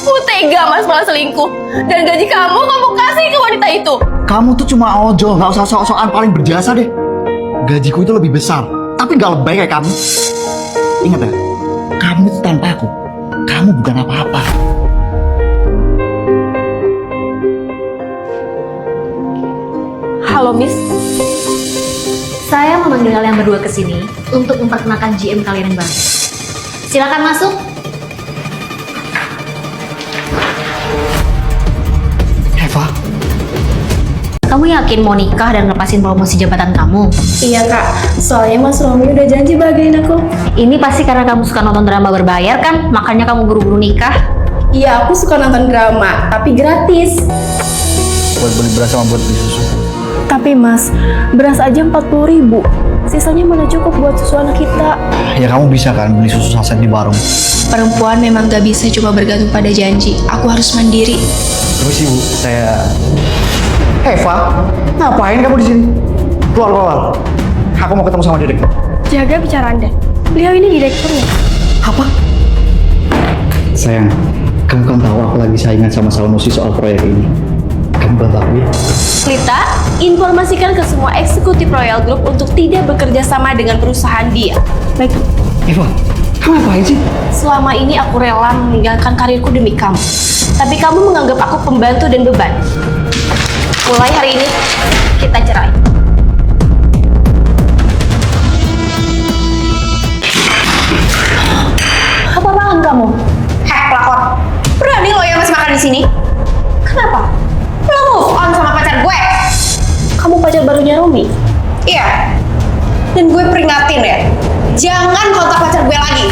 Aku tega mas malah selingkuh. Dan gaji kamu kasih ke wanita itu. Kamu tuh cuma ojol, nggak usah sok-sokan paling berjasa deh. Gajiku itu lebih besar, tapi nggak lebay kayak kamu. Ingat ya, kamu itu tanpa aku, kamu bukan apa-apa. Halo Miss. Saya memanggil kalian berdua ke sini untuk memperkenalkan GM kalian yang baru. Silakan masuk. Eva, Kamu yakin mau nikah dan lepasin promosi jabatan kamu? Iya kak, soalnya Mas Romi udah janji bahagiain aku. Ini pasti karena kamu suka nonton drama berbayar kan? Makanya kamu buru-buru nikah. Iya, aku suka nonton drama, tapi gratis. buat beli beras sama buat beli susu. Tapi mas, beras aja 40.000. Sisanya mana cukup buat susu anak kita. Ya kamu bisa kan beli susu saset di warung. Perempuan memang gak bisa cuma bergantung pada janji. Aku harus mandiri. Terus ibu, saya... Eva, ngapain kamu di sini? Keluar. Aku mau ketemu sama direktur. Jaga bicara Anda. Beliau ini direkturnya. Apa? Sayang, kamu kan tahu aku lagi saingan sama Sanusi soal proyek ini. Kamu bantu aku ya? Lita, informasikan ke semua eksekutif Royal Group untuk tidak bekerja sama dengan perusahaan dia. Baik. Eva, kamu ngapain sih? Selama ini aku rela meninggalkan karirku demi kamu. Tapi kamu menganggap aku pembantu dan beban. Mulai hari ini, kita cerai. Apa-apaan kamu? Heh, pelakor. Berani lo yang masih makan di sini? Kenapa? Lo move on sama pacar gue? Kamu pacar barunya Romi? Iya. Dan gue peringatin ya, jangan kontak pacar gue lagi.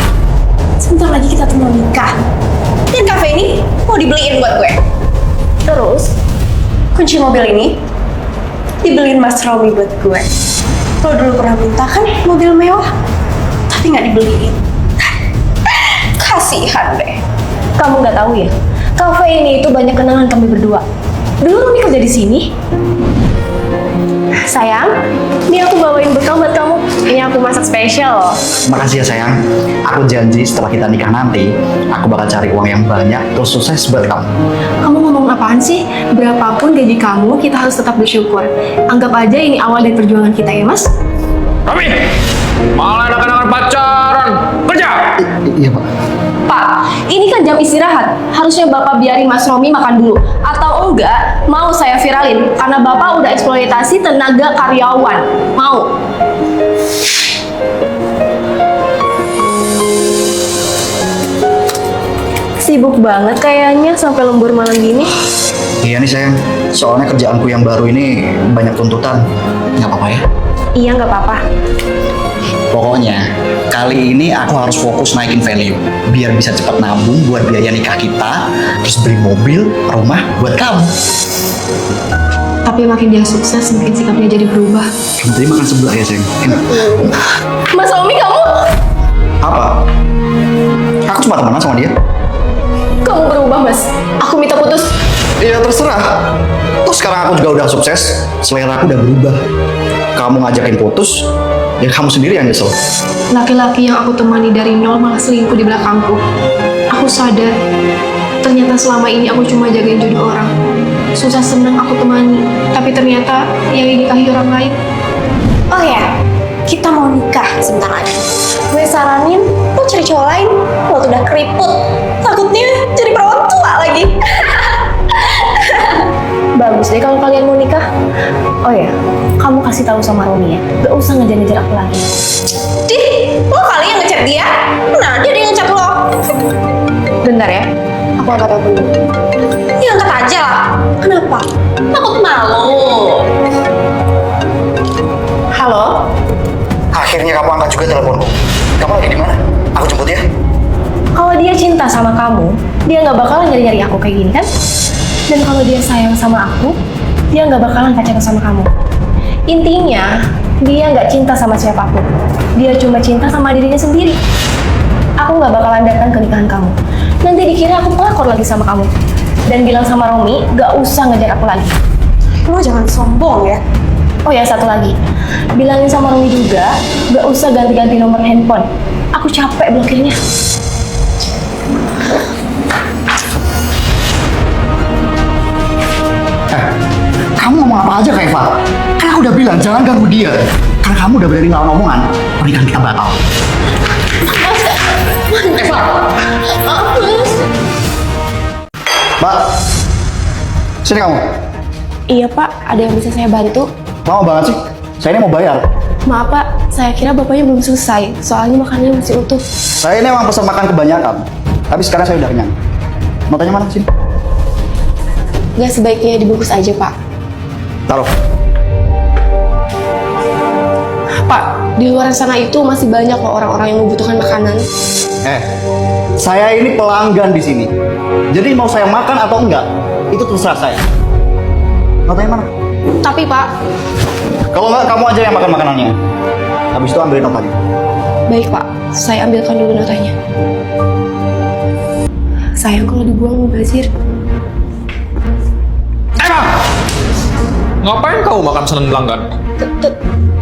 Sebentar lagi kita tuh mau nikah. Dan kafe ini mau dibeliin buat gue. Terus, kunci mobil ini dibeliin Mas Romi buat gue. Lo dulu pernah minta kan mobil mewah, tapi nggak dibeliin. Kasihan deh. Kamu nggak tahu ya, kafe ini itu banyak kenangan kami berdua. Dulu Romi kerja di sini. Sayang, ini aku bawain bekal buat kamu. Ini aku masak spesial loh. Makasih ya sayang. Aku janji setelah kita nikah nanti, aku bakal cari uang yang banyak terus sukses buat kamu. Kamu ngomong apaan sih? Berapapun gaji kamu, kita harus tetap bersyukur. Anggap aja ini awal dari perjuangan kita ya, Mas. Romi, malah anak-anak pacaran. Kerja! Iya pak. Pak, ini kan jam istirahat. Harusnya Bapak biarin Mas Romi makan dulu. Atau enggak, mau saya viralin. Karena Bapak udah eksploitasi tenaga karyawan. Mau? Sibuk banget kayaknya sampai lembur malam gini. Iya nih sayang, soalnya kerjaanku yang baru ini banyak tuntutan. Nggak apa-apa ya? Iya, nggak apa-apa. Pokoknya, kali ini aku harus fokus naikin value. Biar bisa cepat nabung buat biaya nikah kita, terus beli mobil, rumah buat kamu. Tapi makin dia sukses, makin sikapnya jadi berubah. Kamu tadi makan sebelah ya sayang? Enak. Mas Romi, kamu? Apa? Aku cuma temenan sama dia. Kamu berubah, Mas. Aku minta putus. Iya terserah. Terus sekarang aku juga udah sukses, selera aku udah berubah. Kamu ngajakin putus, ya kamu sendiri yang nyesel. Laki-laki yang aku temani dari nol malah selingkuh di belakangku. Aku sadar, ternyata selama ini aku cuma jagain jodoh orang. Susah senang aku temani, tapi ternyata yang dinikahi orang lain. Oh ya, kita mau nikah sebentar lagi. Gue saranin lo cari cowok lain. Lo tuh udah keriput, takutnya jadi perawan tua lagi. Bagus deh kalau kalian mau nikah. Oh ya, kamu kasih tahu sama Romi ya. Gak usah ngejar-ngejar aku lagi. Dih, lo kali yang ngechat dia. Nah, dia yang ngechat lo. Bentar ya, aku angkat telepon dulu. Ya angkat aja lah. Kenapa? Takut malu. Halo? Akhirnya kamu angkat juga teleponku. Kamu lagi di mana? Aku jemput ya. Kalau dia cinta sama kamu, dia nggak bakalan nyari-nyari aku kayak gini kan? Dan kalau dia sayang sama aku, dia nggak bakalan pacaran sama kamu. Intinya, dia nggak cinta sama siapapun. Dia cuma cinta sama dirinya sendiri. Aku nggak bakalan datang ke nikahan kamu. Nanti dikira aku pelakor lagi sama kamu. Dan bilang sama Romi, gak usah ngejar aku lagi. Lo jangan sombong ya. Oh ya, satu lagi. Bilangin sama Romi juga, gak usah ganti-ganti nomor handphone. Aku capek blokirnya. Kamu ngomong apa aja ke Eva? Kan aku udah bilang jangan ganggu dia. Karena kamu udah berani ngelawan omongan, pernikahan kita batal. Eva! Mbak, sini kamu. Iya Pak, ada yang bisa saya bantu? Lama banget sih. Saya ini mau bayar. Maaf Pak, saya kira Bapaknya belum selesai. Soalnya makanannya masih utuh. Saya ini emang pesan makan kebanyakan. Tapi sekarang saya udah kenyang. Mau tanya mana sini? Gak sebaiknya dibungkus aja Pak. Taruh. Pak, di luar sana itu masih banyak loh orang-orang yang membutuhkan makanan. Saya ini pelanggan di sini. Jadi mau saya makan atau enggak, itu terserah saya. Mau tanya mana? Tapi Pak, Kalau enggak, kamu aja yang makan makanannya. Habis itu ambilin notanya. baik Pak, saya ambilkan dulu notanya. Sayang kalau dibuang mubazir. Ngapain kau makan pesanan pelanggan?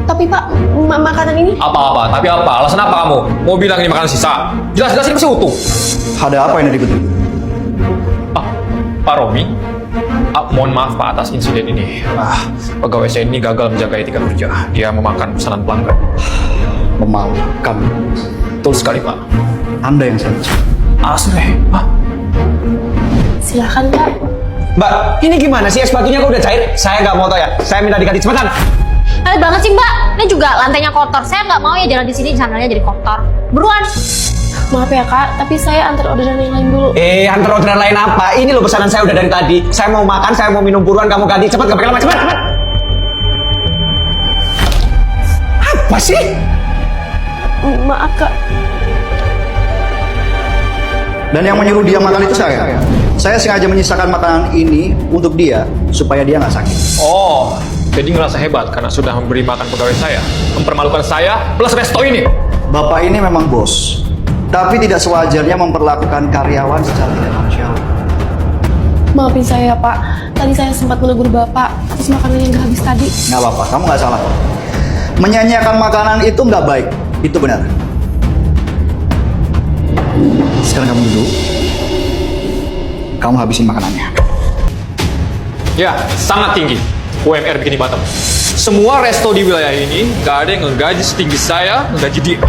Tapi Pak, makanan ini... Apa-apa, tapi apa? Alasan apa kamu? Mau bilang ini makanan sisa? Jelas-jelas ini masih utuh. Ada apa ini ribut-ribut? Pak Romi, mohon maaf Pak atas insiden ini. Pegawai saya ini gagal menjaga etika kerja. Dia memakan pesanan pelanggan. Memalukan. Betul sekali Pak. Anda yang saya cek. Asli. Silakan Pak. Mbak, ini gimana sih es batunya kok udah cair? Saya nggak mau tahu ya. Saya minta diganti cepetan. Palit banget sih Mbak. Ini juga lantainya kotor. Saya nggak mau ya jalan di sini sandalnya jadi kotor. Buruan. Maaf ya Kak, tapi saya antar orderan yang lain dulu. Antar orderan lain apa? Ini loh pesanan saya udah dari tadi. Saya mau makan, saya mau minum, buruan kamu ganti. Cepet, gak pakai lama, cepet, cepet. Apa sih? Maaf Kak. Dan yang menyuruh dia makan itu saya. Saya sengaja menyisakan makanan ini untuk dia supaya dia nggak sakit. Oh, jadi ngerasa hebat karena sudah memberi makan pegawai saya, mempermalukan saya, plus resto ini. Bapak ini memang bos, tapi tidak sewajarnya memperlakukan karyawan secara tidak manusiawi. Maafin saya Pak, tadi saya sempat menegur Bapak atas makanan yang gak habis tadi. Nggak apa-apa, kamu nggak salah. Menyanyiakan makanan itu nggak baik, itu benar. Sekarang kamu duduk. Kamu habisin makanannya. Ya, sangat tinggi. UMR bikin di Batam. Semua resto di wilayah ini gak ada yang ngegaji setinggi saya, ngegaji dia.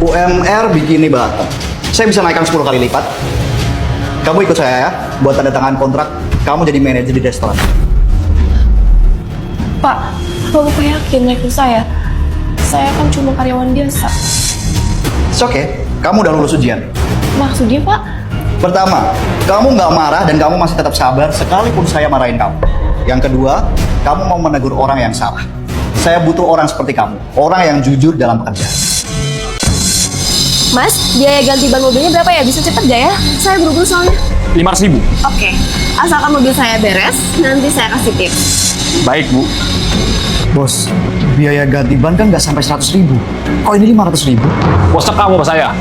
UMR Bikini Batam. Saya bisa naikkan 10 kali lipat. Kamu ikut saya ya, buat tanda tangan kontrak. Kamu jadi manajer di restoran. Pak, Bapak yakin rekrut saya? Saya kan cuma karyawan biasa. It's okay, kamu udah lulus ujian. Maksudnya Pak? Pertama, kamu nggak marah dan kamu masih tetap sabar sekalipun saya marahin kamu. Yang kedua, kamu mau menegur orang yang salah. Saya butuh orang seperti kamu, orang yang jujur dalam pekerjaan. Mas, biaya ganti ban mobilnya berapa ya? Bisa cepet gak ya? Saya buru-buru soalnya. 500.000. Oke, asalkan mobil saya beres, nanti saya kasih tips. Baik, Bu. Bos, biaya ganti ban kan nggak sampai 100.000. Kok ini 500.000? WhatsApp kamu sama saya.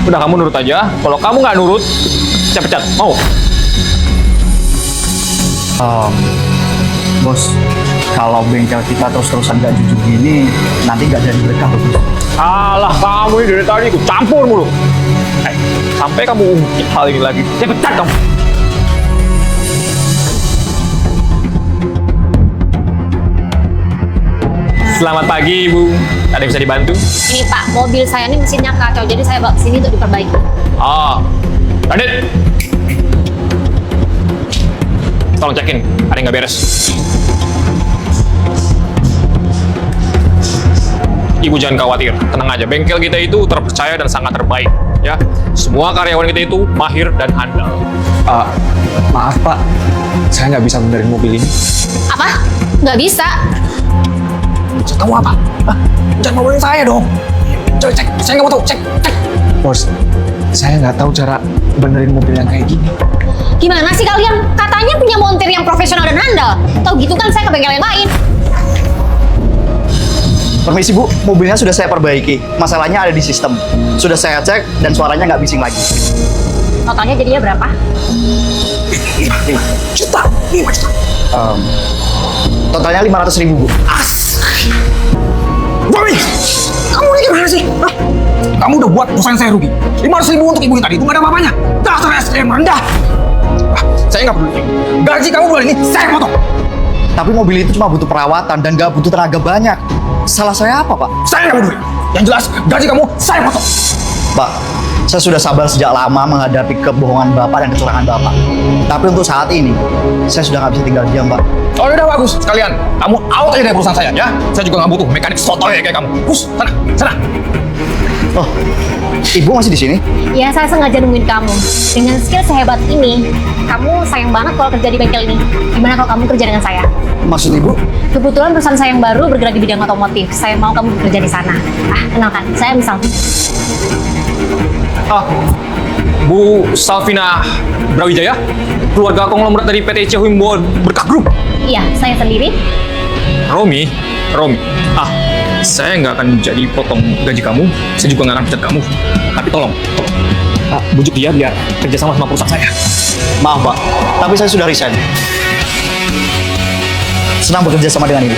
Udah kamu nurut aja. Kalau kamu nggak nurut, saya pecat. Mau? Bos, kalau bengkel kita terus-terusan nggak jujur gini, nanti nggak jadi berkah loh, bos. Alah, kamu ini dari tadi ikut campur mulu. Sampai kamu ungkit hal ini lagi, saya pecat kamu. Selamat pagi, Ibu. Ada yang bisa dibantu? Ini Pak, mobil saya ini mesinnya kacau. Jadi saya bawa ke sini untuk diperbaiki. Radit. Tolong cekin, ada yang nggak beres. Ibu jangan khawatir, tenang aja. Bengkel kita itu terpercaya dan sangat terbaik. Ya, semua karyawan kita itu mahir dan handal. Maaf Pak, saya nggak bisa benerin mobil ini. Apa? Nggak bisa? Saya tahu apa? Jangan ngomongin saya dong. Coba cek, saya nggak mau tahu. Cek. Bos, saya nggak tahu cara benerin mobil yang kayak gini. Gimana sih kalian? Katanya punya montir yang profesional dan handal. Tahu gitu kan saya ke bengkel yang lain. Permisi Bu, mobilnya sudah saya perbaiki. Masalahnya ada di sistem. Sudah saya cek dan suaranya nggak bising lagi. Totalnya jadinya berapa? 5 juta. Totalnya 500.000 Bu. Bobby, kamu ini gimana sih? Hah? Kamu udah buat perusahaan saya rugi. 500.000 untuk ibu yang tadi itu nggak ada apa-apanya. Dasar SDM rendah. Saya nggak peduli. Gaji kamu bulan ini saya potong. Tapi mobil itu cuma butuh perawatan dan nggak butuh tenaga banyak. Salah saya apa Pak? Saya nggak peduli. Yang jelas gaji kamu saya potong. Pak, saya sudah sabar sejak lama menghadapi kebohongan Bapak dan kecurangan Bapak. Tapi untuk saat ini, saya sudah nggak bisa tinggal diam, Pak. Oh udah bagus sekalian. Kamu out aja dari perusahaan saya ya. Saya juga nggak butuh mekanik sotoy kayak kamu. Bus, sana. Oh, Ibu masih di sini? Ya, saya sengaja nungguin kamu. Dengan skill sehebat ini, kamu sayang banget kalau kerja di bengkel ini. Gimana kalau kamu kerja dengan saya? Maksud Ibu? Kebetulan perusahaan saya yang baru bergerak di bidang otomotif. Saya mau kamu bekerja di sana. Kenalkan, saya misal. Bu Salvina Brawijaya, keluarga konglomerat dari PT Cihimbo Berkah Group. Iya, saya sendiri. Romi, saya nggak akan jadi potong gaji kamu, saya juga nggak akan pecat kamu. Tapi tolong, bujuk dia biar kerja sama perusahaan saya. Maaf Pak, tapi saya sudah resign. Senang bekerja sama dengan Ibu.